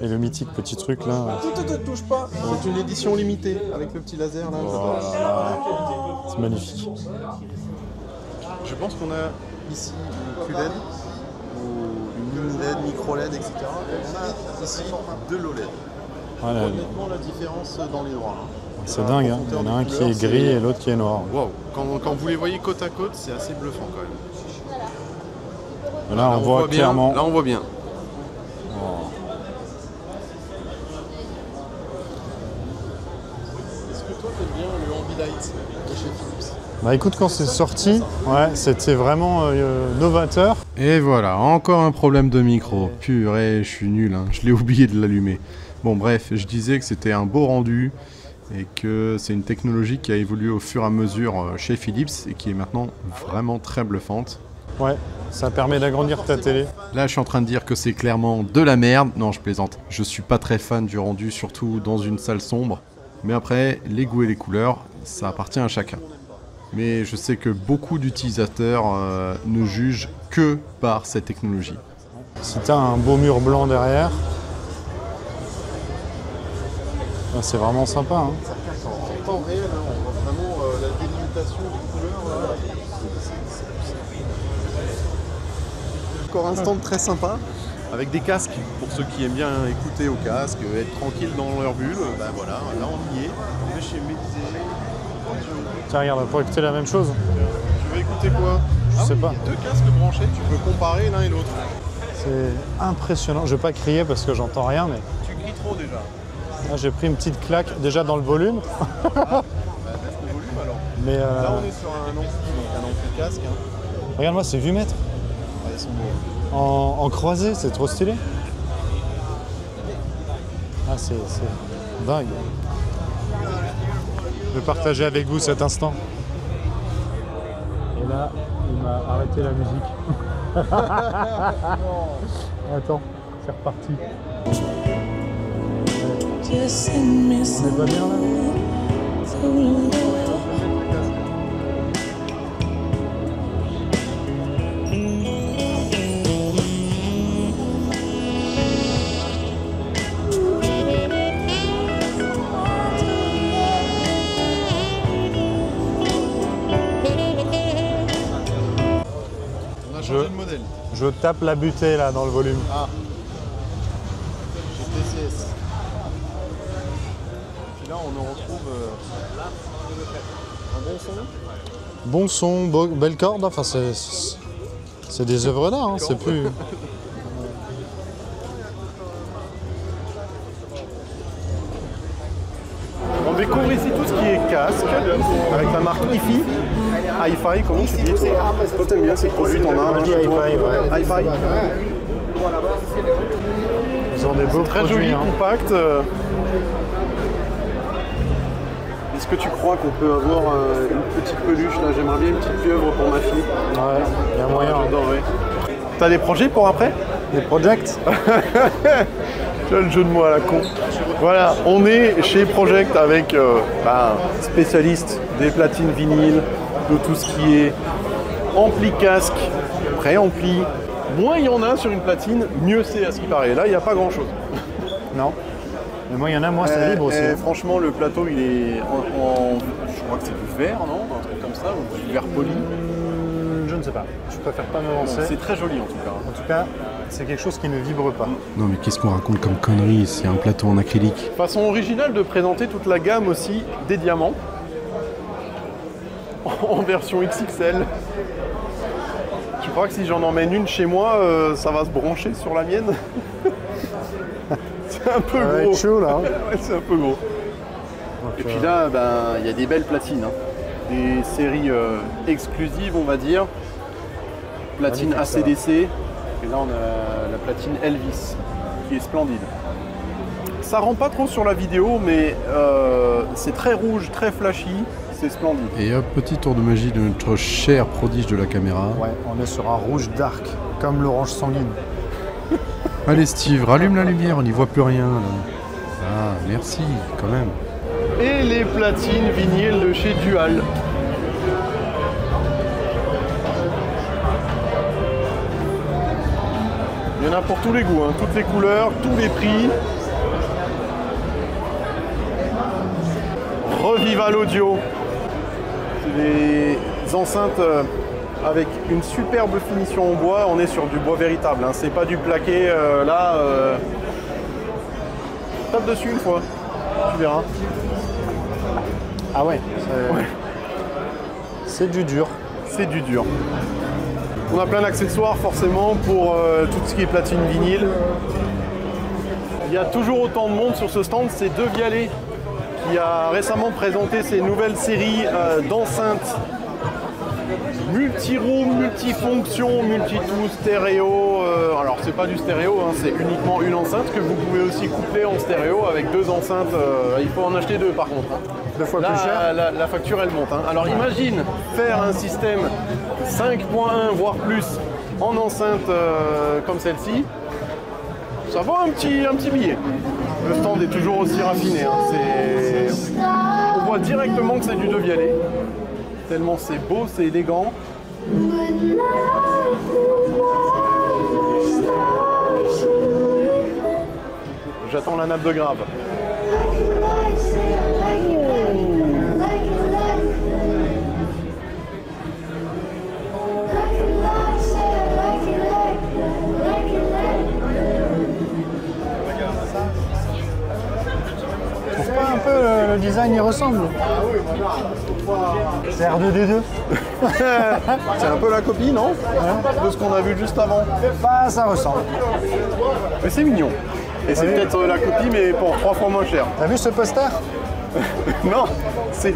Et le mythique petit truc là. Ne touche pas. C'est une édition limitée avec le petit laser là. Voilà. C'est magnifique. Je pense qu'on a ici une QLED ou une mini LED, micro LED, etc. Et on a ici deux low LED. Voilà. Honnêtement, la différence dans les noirs. C'est dingue, hein. Il y en a un qui est gris et l'autre qui est noir. Wow. Quand vous les voyez côte à côte, c'est assez bluffant quand même. Là, on voit clairement. Bien. Là, on voit bien. Oh. Est-ce que toi, t'aimes bien le Ambilight de chez Philips? Bah écoute, quand c'est sorti, ouais, c'était vraiment novateur. Et voilà, encore un problème de micro. Purée, je suis nul, hein. Je l'ai oublié de l'allumer. Bon bref, je disais que c'était un beau rendu et que c'est une technologie qui a évolué au fur et à mesure chez Philips et qui est maintenant vraiment très bluffante. Ouais, ça permet d'agrandir ta télé. Là, je suis en train de dire que c'est clairement de la merde. Non, je plaisante. Je suis pas très fan du rendu, surtout dans une salle sombre. Mais après, les goûts et les couleurs, ça appartient à chacun. Mais je sais que beaucoup d'utilisateurs ne jugent que par cette technologie. Si tu as un beau mur blanc derrière, c'est vraiment sympa. Hein. En temps réel, on voit vraiment la délimitation des couleurs. Encore un stand très sympa, avec des casques pour ceux qui aiment bien écouter au casque, être tranquille dans leur bulle. Ben voilà, là on y est. On est chez Médisé. Tiens, regarde, pour écouter la même chose. Tu veux écouter quoi? Je sais pas. Il y a deux casques branchés, tu peux comparer l'un et l'autre. C'est impressionnant. Je vais pas crier parce que j'entends rien, mais. Tu cries trop déjà. Là, j'ai pris une petite claque déjà dans le volume. Baisse le volume alors. Mais là, on est sur un ampli, donc un ampli casque. Hein. Regarde-moi, c'est 8 mètres. Ouais, ils sont beaux. En croisée, c'est trop stylé. Ah, c'est dingue. Je vais partager avec vous cet instant. Et là, il m'a arrêté la musique. Attends, c'est reparti. On est pas bien là? Je tape la butée là dans le volume. Ah. GTCS. Puis là on en retrouve un bon son. Bon son, belle corde, enfin c'est des œuvres d'art, hein, c'est plus. On découvre ici tout ce qui est casque, avec la marque Hi-Fi. Hi-Fi, comment tu dis toi? Toi t'aimes bien ces produits, t'en as un? Hi-Fi, ouais. Hi-Fi. Ils ont des beaux très produits, joli, hein. compact. Est-ce que tu crois qu'on peut avoir une petite peluche là? J'aimerais bien une petite pieuvre pour ma fille. Ouais, il y a moyen. J'adorerais. T'as des projets pour après? Des projects? Tu vois le jeu de mots à la con. Voilà, on est chez Project avec spécialiste des platines vinyles, de tout ce qui est ampli casque, pré-ampli. Moins il y en a sur une platine, mieux c'est à ce qui paraît. Là, il n'y a pas grand-chose. Non. Mais moi, il y en a, moi, c'est libre aussi. Franchement, le plateau, il est en je crois que c'est du verre, non? Un truc comme ça, ou du verre poli. Je ne sais pas. Je préfère pas m'avancer. C'est très joli en tout cas. En tout cas, c'est quelque chose qui ne vibre pas. Non mais qu'est-ce qu'on raconte comme connerie? C'est un plateau en acrylique. Façon originale de présenter toute la gamme aussi des diamants. En version XXL. Je crois que si j'en emmène une chez moi, ça va se brancher sur la mienne. C'est un peu gros. Chaud, là. Ouais, c'est un peu gros. Donc, et puis là, il y a des belles platines. Hein. Des séries exclusives, on va dire. Platine ACDC. Et là, on a la platine Elvis, qui est splendide. Ça rend pas trop sur la vidéo, mais c'est très rouge, très flashy, c'est splendide. Et un petit tour de magie de notre cher prodige de la caméra. Ouais, on est sur un rouge dark, comme l'orange sanguine. Allez Steve, rallume la lumière, on n'y voit plus rien. Là. Ah, merci, quand même. Et les platines vinyles de chez Dual. Il y en a pour tous les goûts, hein, toutes les couleurs, tous les prix. Revival Audio. C'est des enceintes avec une superbe finition en bois. On est sur du bois véritable, hein. C'est pas du plaqué là. Tape dessus une fois, tu verras. Ah ouais, c'est du dur. C'est du dur. On a plein d'accessoires forcément pour tout ce qui est platine vinyle. Il y a toujours autant de monde sur ce stand, c'est De Vialet qui a récemment présenté ses nouvelles séries d'enceintes multi-room, multifonction, multi-tout, stéréo. Alors c'est pas du stéréo, hein, c'est uniquement une enceinte que vous pouvez aussi coupler en stéréo avec deux enceintes. Il faut en acheter deux par contre. Hein. Deux fois là, plus cher. La facture elle monte. Hein. Alors imagine faire un système 5.1 voire plus en enceinte comme celle-ci. Ça vaut un petit billet. Le stand est toujours aussi raffiné. Hein. On voit directement que c'est du De Vialet. Tellement c'est beau, c'est élégant. J'attends la nappe de grave. Tu trouves pas un peu le design y ressemble? C'est R2D2. C'est un peu la copie, non? De ce qu'on a vu juste avant. Bah, ça ressemble. Mais c'est mignon. Et c'est peut-être la copie, mais pour 3 fois moins cher. T'as vu ce poster? Non, c'est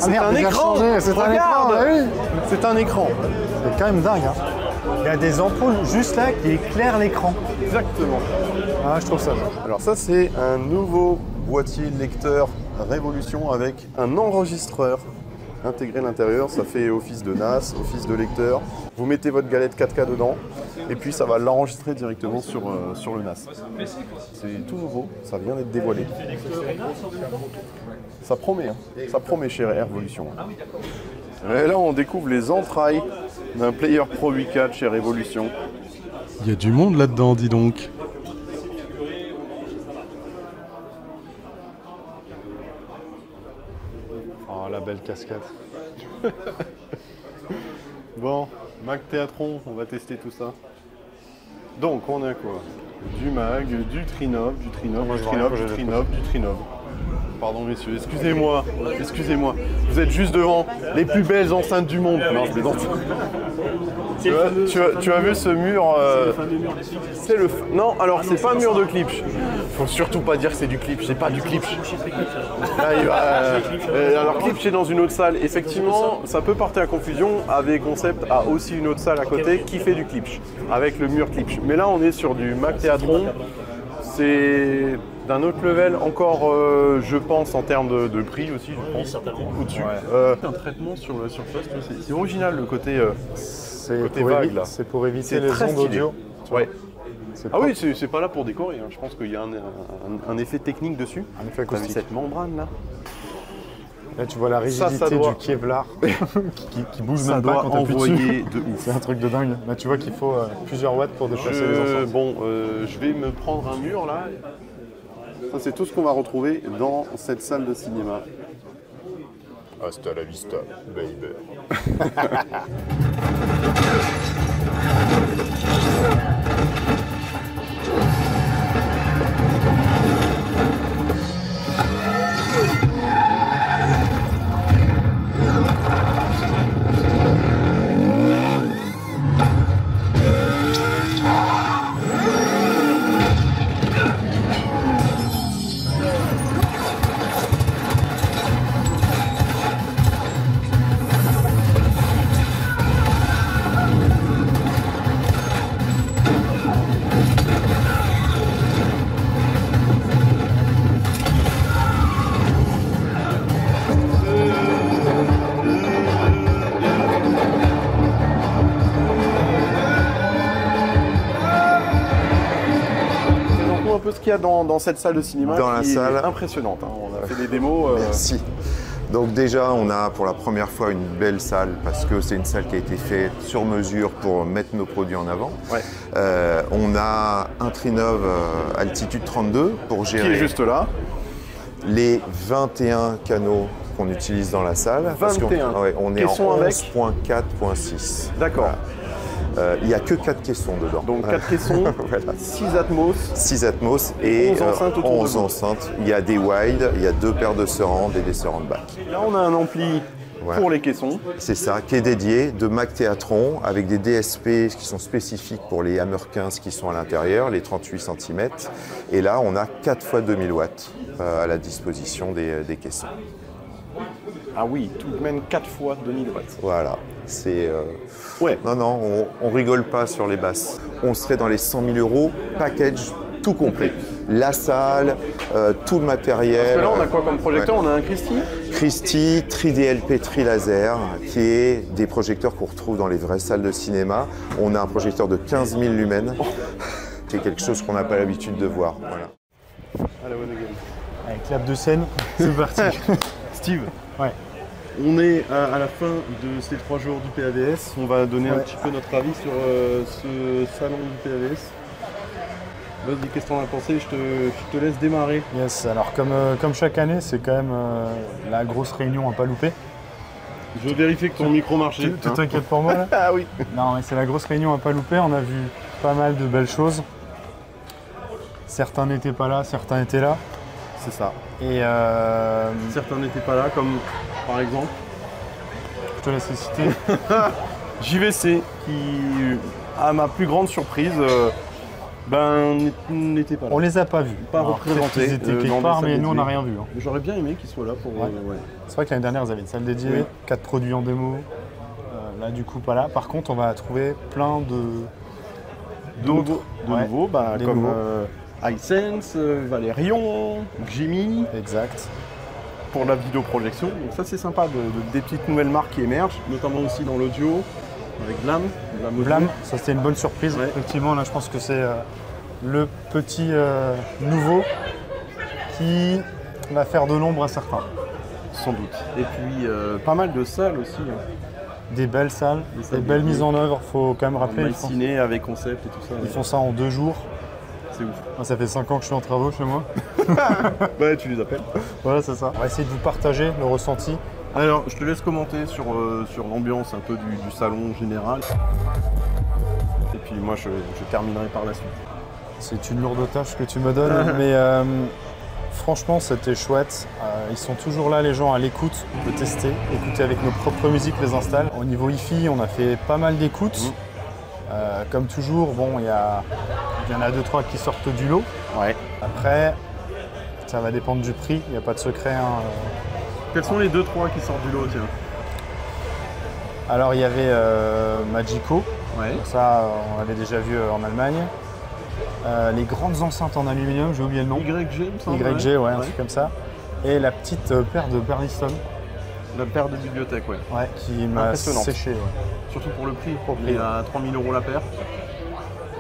un écran. C'est un écran, bah oui. C'est un écran. C'est quand même dingue. Hein. Il y a des ampoules juste là qui éclairent l'écran. Exactement. Ah, je trouve ça. Alors ça, c'est un nouveau boîtier lecteur Révolution avec un enregistreur intégré à l'intérieur. Ça fait office de NAS, office de lecteur. Vous mettez votre galette 4K dedans et puis ça va l'enregistrer directement sur le NAS. C'est tout nouveau, ça vient d'être dévoilé. Ça promet, hein. Ça promet chez Révolution. Et là, on découvre les entrailles d'un Player Pro 8.4 chez Révolution. Il y a du monde là-dedans, dis donc. Oh, la belle cascade. Bon, Mac Theatron, on va tester tout ça. Donc, on a quoi? Du Mag, du Trinov, du Trinov, du Trinov, du Trinov, du Trinov. Pardon messieurs, excusez-moi, excusez-moi. Vous êtes juste devant les plus belles enceintes du monde. Non, je plaisante. Tu as vu ce mur c'est le... Non, alors c'est pas un mur de Klipsch. Faut surtout pas dire que c'est du Klipsch, c'est pas du Klipsch. Alors Klipsch est dans une autre salle. Effectivement, ça peut porter à confusion. AV Concept a aussi une autre salle à côté qui fait du Klipsch, avec le mur Klipsch. Mais là, on est sur du Mac Theatron. C'est d'un autre level encore, je pense, en termes de prix aussi, je pense, au-dessus. Ouais. Un traitement sur la surface, c'est original le côté, vague là. C'est pour éviter les ondes audio. Ouais. Ah oui, c'est pas là pour décorer, hein. Je pense qu'il y a un effet technique dessus. Un effet acoustique. Cette membrane là. Là, tu vois la rigidité du Kevlar qui bouge même pas quand t'appuies dessus. C'est un truc de dingue. Là, tu vois qu'il faut plusieurs watts pour déplacer les enceintes. Bon, je vais me prendre un mur là. Ça, c'est tout ce qu'on va retrouver dans cette salle de cinéma. Hasta la vista, baby. qu'il y a dans cette salle de cinéma Dans la qui salle. est impressionnante, hein. On a fait des démos. Merci. Donc déjà, on a pour la première fois une belle salle parce que c'est une salle qui a été faite sur mesure pour mettre nos produits en avant. Ouais. On a un Trinov altitude 32 pour gérer qui est juste là. Les 21 canaux qu'on utilise dans la salle. 21. On est Caissons en avec 11.4.6. D'accord. Il n'y a que 4 caissons dedans. Donc 4 caissons, voilà. 6 Atmos. 6 Atmos et 11 enceintes autour 11 de vous. enceintes. Il y a des wide, il y a 2 paires de surround et des surround back. Là, on a un ampli pour les caissons. C'est ça, qui est dédié de Mac Theatron avec des DSP qui sont spécifiques pour les Hammer 15 qui sont à l'intérieur, les 38 cm. Et là, on a 4 fois 2000 watts à la disposition des caissons. Ah oui, tout de même 4 fois 2000 watts. Voilà, c'est... Ouais. Non, on rigole pas sur les basses. On serait dans les 100 000 €, package tout complet. La salle, tout le matériel. Parce que là, on a quoi comme projecteur? On a un Christie Christie, Tri-DLP, Tri-Laser, qui est des projecteurs qu'on retrouve dans les vraies salles de cinéma. On a un projecteur de 15 000 lumens, qui est quelque chose qu'on n'a pas l'habitude de voir. Voilà. Allez, bonne game. Allez, clap de scène, c'est parti. Steve, ouais. On est à la fin de ces 3 jours du PAVS. On va donner un petit peu notre avis sur ce salon du PAVS. Vas-y, qu'est-ce que t'en as pensé? Je te laisse démarrer. Yes, alors comme chaque année, c'est quand même la grosse réunion à pas louper. Je veux vérifier que ton micro marchait. Tu t'inquiètes pour moi là? Ah oui. Non, mais c'est la grosse réunion à pas louper. On a vu pas mal de belles choses. Certains n'étaient pas là, certains étaient là. C'est ça. Et certains n'étaient pas là, comme par exemple. Je te laisse les citer. JVC, qui, à ma plus grande surprise, n'était pas là. On les a pas vus. Pas représentés. Ils étaient quelque part, mais nous on n'a rien vu. Hein. J'aurais bien aimé qu'ils soient là pour. Ouais. C'est vrai que l'année dernière, ils avaient une salle dédiée, Oui. 4 produits en démo. Là, du coup, pas là. Par contre, on va trouver plein d'autres. nouveaux, les comme nouveaux. iSense, Valérion, Jimmy. Exact. Pour la vidéoprojection. Donc ça c'est sympa, des petites nouvelles marques qui émergent, notamment aussi dans l'audio, avec Blam. Blam, ça c'était une bonne surprise. Ouais. Effectivement, là je pense que c'est le petit nouveau qui va faire de l'ombre à certains. Sans doute. Et puis pas mal de salles aussi. Hein. Des belles salles, des belles mises en œuvre, faut quand même rappeler. Ciné avec concept et tout ça. Ils font ça en 2 jours. C'est ouf. Ah, ça fait 5 ans que je suis en travaux chez moi. Ouais, tu les appelles. Voilà, c'est ça. On va essayer de vous partager le ressenti. Alors, je te laisse commenter sur l'ambiance un peu du salon général. Et puis moi, je terminerai par la suite. C'est une lourde tâche que tu me donnes, mais franchement, c'était chouette. Ils sont toujours là, les gens, à l'écoute. On peut tester, écouter avec nos propres musiques, les installs. Au niveau hi-fi, on a fait pas mal d'écoutes. Comme toujours, bon, il y en a 2-3 qui sortent du lot. Ouais. Après, ça va dépendre du prix, il n'y a pas de secret. Hein. Quels sont les 2-3 qui sortent du lot, tiens? Alors, il y avait Magico. Ouais. Donc ça, on l'avait déjà vu en Allemagne. Les grandes enceintes en aluminium, j'ai oublié le nom. YG, il me semble. YG, ouais, un truc comme ça. Et la petite paire de Burlington. La paire de bibliothèque, ouais. Ouais, qui m'a séché. Ouais. Surtout pour le prix. Il est à 3 000 € la paire.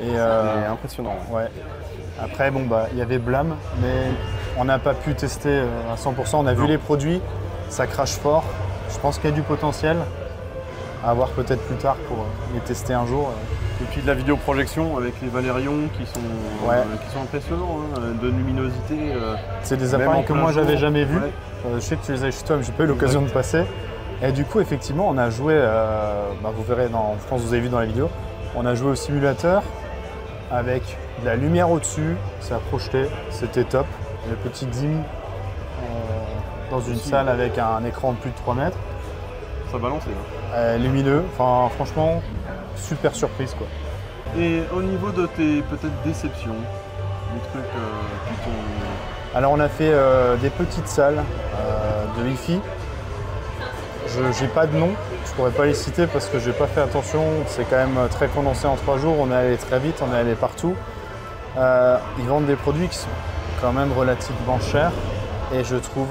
Et c'est impressionnant. Ouais. Après, bon, bah, il y avait Blam, mais on n'a pas pu tester à 100%. On a vu les produits, ça crache fort. Je pense qu'il y a du potentiel à voir peut-être plus tard pour les tester un jour. Et puis de la vidéoprojection avec les Valérions qui sont impressionnants, hein, de luminosité. C'est des appareils que moi j'avais jamais vus. Ouais. Je sais que tu les as chez toi, mais j'ai pas eu l'occasion de passer. Et du coup, effectivement, on a joué, vous verrez, je pense que vous avez vu dans la vidéo, on a joué au simulateur avec de la lumière au-dessus, ça a projeté, c'était top. Le petit dim dans une salle avec un écran de plus de 3 mètres. Ça balançait. Hein. Lumineux, enfin franchement, super surprise quoi. Et au niveau de tes peut-être déceptions, des trucs qui t'ont... Alors on a fait des petites salles de hi-fi. J'ai pas de nom, je pourrais pas les citer parce que j'ai pas fait attention, c'est quand même très condensé en 3 jours, on est allé très vite, on est allé partout. Ils vendent des produits qui sont quand même relativement chers et je trouve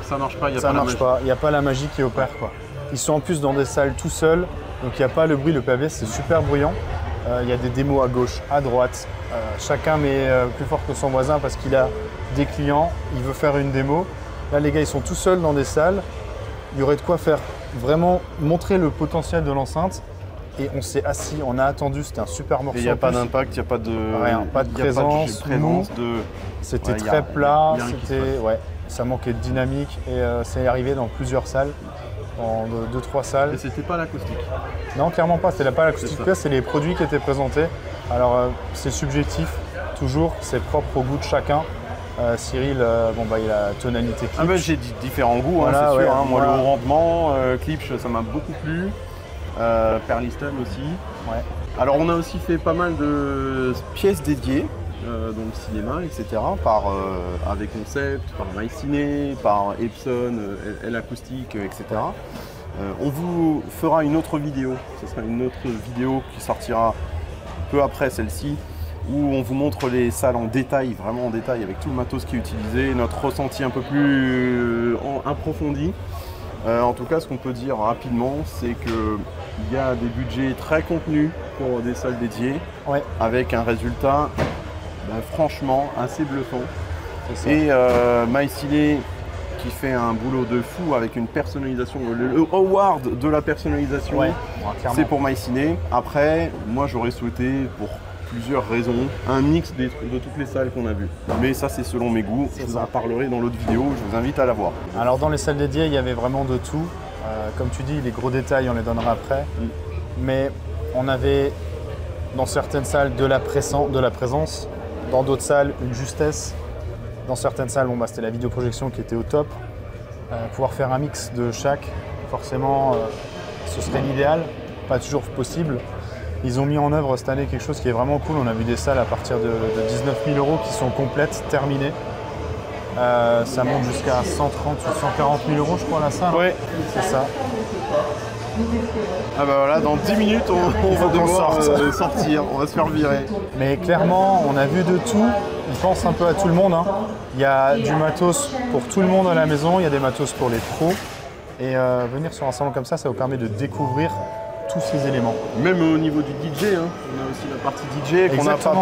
ça marche pas, il n'y a pas la magie qui opère quoi. Ils sont en plus dans des salles tout seuls, donc il n'y a pas le bruit, le PAVS c'est super bruyant. Il y a des démos à gauche, à droite, chacun met plus fort que son voisin parce qu'il a des clients, il veut faire une démo. Là, les gars, ils sont tout seuls dans des salles. Il y aurait de quoi faire vraiment montrer le potentiel de l'enceinte. Et on s'est assis, on a attendu, c'était un super morceau. Il n'y a pas d'impact, il n'y a pas de... Rien, pas de présence. C'était très plat, ça manquait de dynamique et c'est arrivé dans plusieurs salles, dans 2-3 salles. Et c'était pas l'acoustique? Non, clairement pas, c'était pas l'acoustique, c'est les produits qui étaient présentés. Alors c'est subjectif, toujours, c'est propre au goût de chacun. Cyril, il a tonalité Klipsch. Ah ben, j'ai différents goûts, voilà, c'est sûr. Ouais, moi, le haut rendement, Klipsch, ça m'a beaucoup plu. Perliston aussi. Ouais. Alors, on a aussi fait pas mal de pièces dédiées dans le cinéma, etc. Avec Concept, par MyCiné, par Epson, L Acoustique, etc. On vous fera une autre vidéo. Ce sera une autre vidéo qui sortira peu après celle-ci, où on vous montre les salles en détail, vraiment en détail, avec tout le matos qui est utilisé, notre ressenti un peu plus approfondi. En tout cas, ce qu'on peut dire rapidement, c'est qu'il y a des budgets très contenus pour des salles dédiées, avec un résultat franchement assez bluffant. Et MyCiné qui fait un boulot de fou avec une personnalisation, le award de la personnalisation, c'est pour MyCiné. Après, moi j'aurais souhaité, pour plusieurs raisons, un mix de toutes les salles qu'on a vues. Mais ça, c'est selon mes goûts. Je vous en parlerai dans l'autre vidéo, je vous invite à la voir. Alors dans les salles dédiées, il y avait vraiment de tout. Comme tu dis, les gros détails, on les donnera après. Mais on avait, dans certaines salles, de la présence. Dans d'autres salles, une justesse. Dans certaines salles, c'était la vidéoprojection qui était au top. Pouvoir faire un mix de chaque, forcément, ce serait l'idéal. Pas toujours possible. Ils ont mis en œuvre cette année quelque chose qui est vraiment cool. On a vu des salles à partir de 19 000 € qui sont complètes, terminées. Ça monte jusqu'à 130 ou 140 000 €, je crois, la salle. Ouais, c'est ça. Ah bah voilà, dans 10 minutes, on va devoir sortir, on va se faire virer. Mais clairement, on a vu de tout. On pense un peu à tout le monde. Il y a du matos pour tout le monde à la maison, il y a des matos pour les pros. Et venir sur un salon comme ça vous permet de découvrir tous ces éléments. Même au niveau du DJ, on a aussi la partie DJ qu'on n'a pas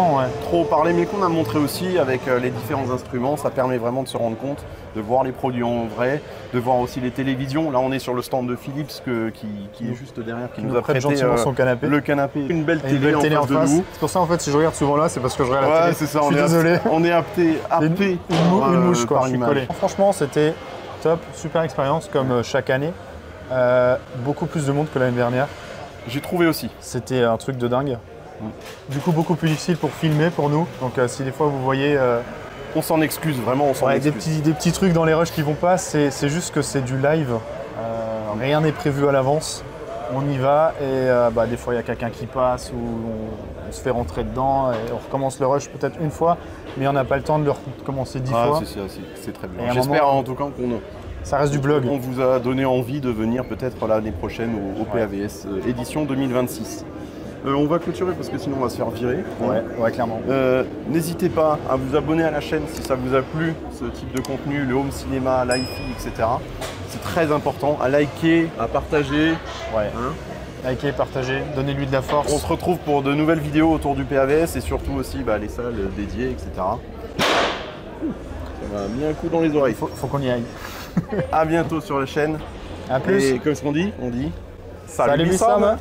trop parlé, mais qu'on a montré aussi avec les différents instruments. Ça permet vraiment de se rendre compte, de voir les produits en vrai, de voir aussi les télévisions. Là, on est sur le stand de Philips qui est juste derrière, qui nous a prêté son canapé. Le canapé, une belle télé en face de nous. C'est pour ça, en fait, si je regarde souvent là, c'est parce que je regarde la télé. C'est ça, je suis désolé. On est happé une mouche, quoi, par je suis image. collé. Franchement, c'était top, super expérience, comme chaque année. Beaucoup plus de monde que l'année dernière. J'ai trouvé aussi. C'était un truc de dingue. Du coup, beaucoup plus difficile pour filmer pour nous. Donc si des fois vous voyez... on s'en excuse, vraiment, on s'en excuse. Des petits trucs dans les rushs qui vont pas, c'est juste que c'est du live. Rien n'est prévu à l'avance. On y va et des fois il y a quelqu'un qui passe ou on se fait rentrer dedans et on recommence le rush peut-être une fois, mais on n'a pas le temps de le recommencer 10 fois. C'est très bien. J'espère en tout cas qu'on... Ça reste du blog. On vous a donné envie de venir peut-être l'année prochaine au PAVS édition 2026. On va clôturer parce que sinon on va se faire virer. Ouais, clairement. N'hésitez pas à vous abonner à la chaîne si ça vous a plu, ce type de contenu, le home cinéma, l'hi-fi, etc. C'est très important. À liker, à partager. Liker, partager, donnez-lui de la force. On se retrouve pour de nouvelles vidéos autour du PAVS et surtout aussi les salles dédiées, etc. Ça m'a mis un coup dans les oreilles. Faut qu'on y aille. À bientôt sur la chaîne. A plus. Et comme ce qu'on dit, on dit salut Wissam.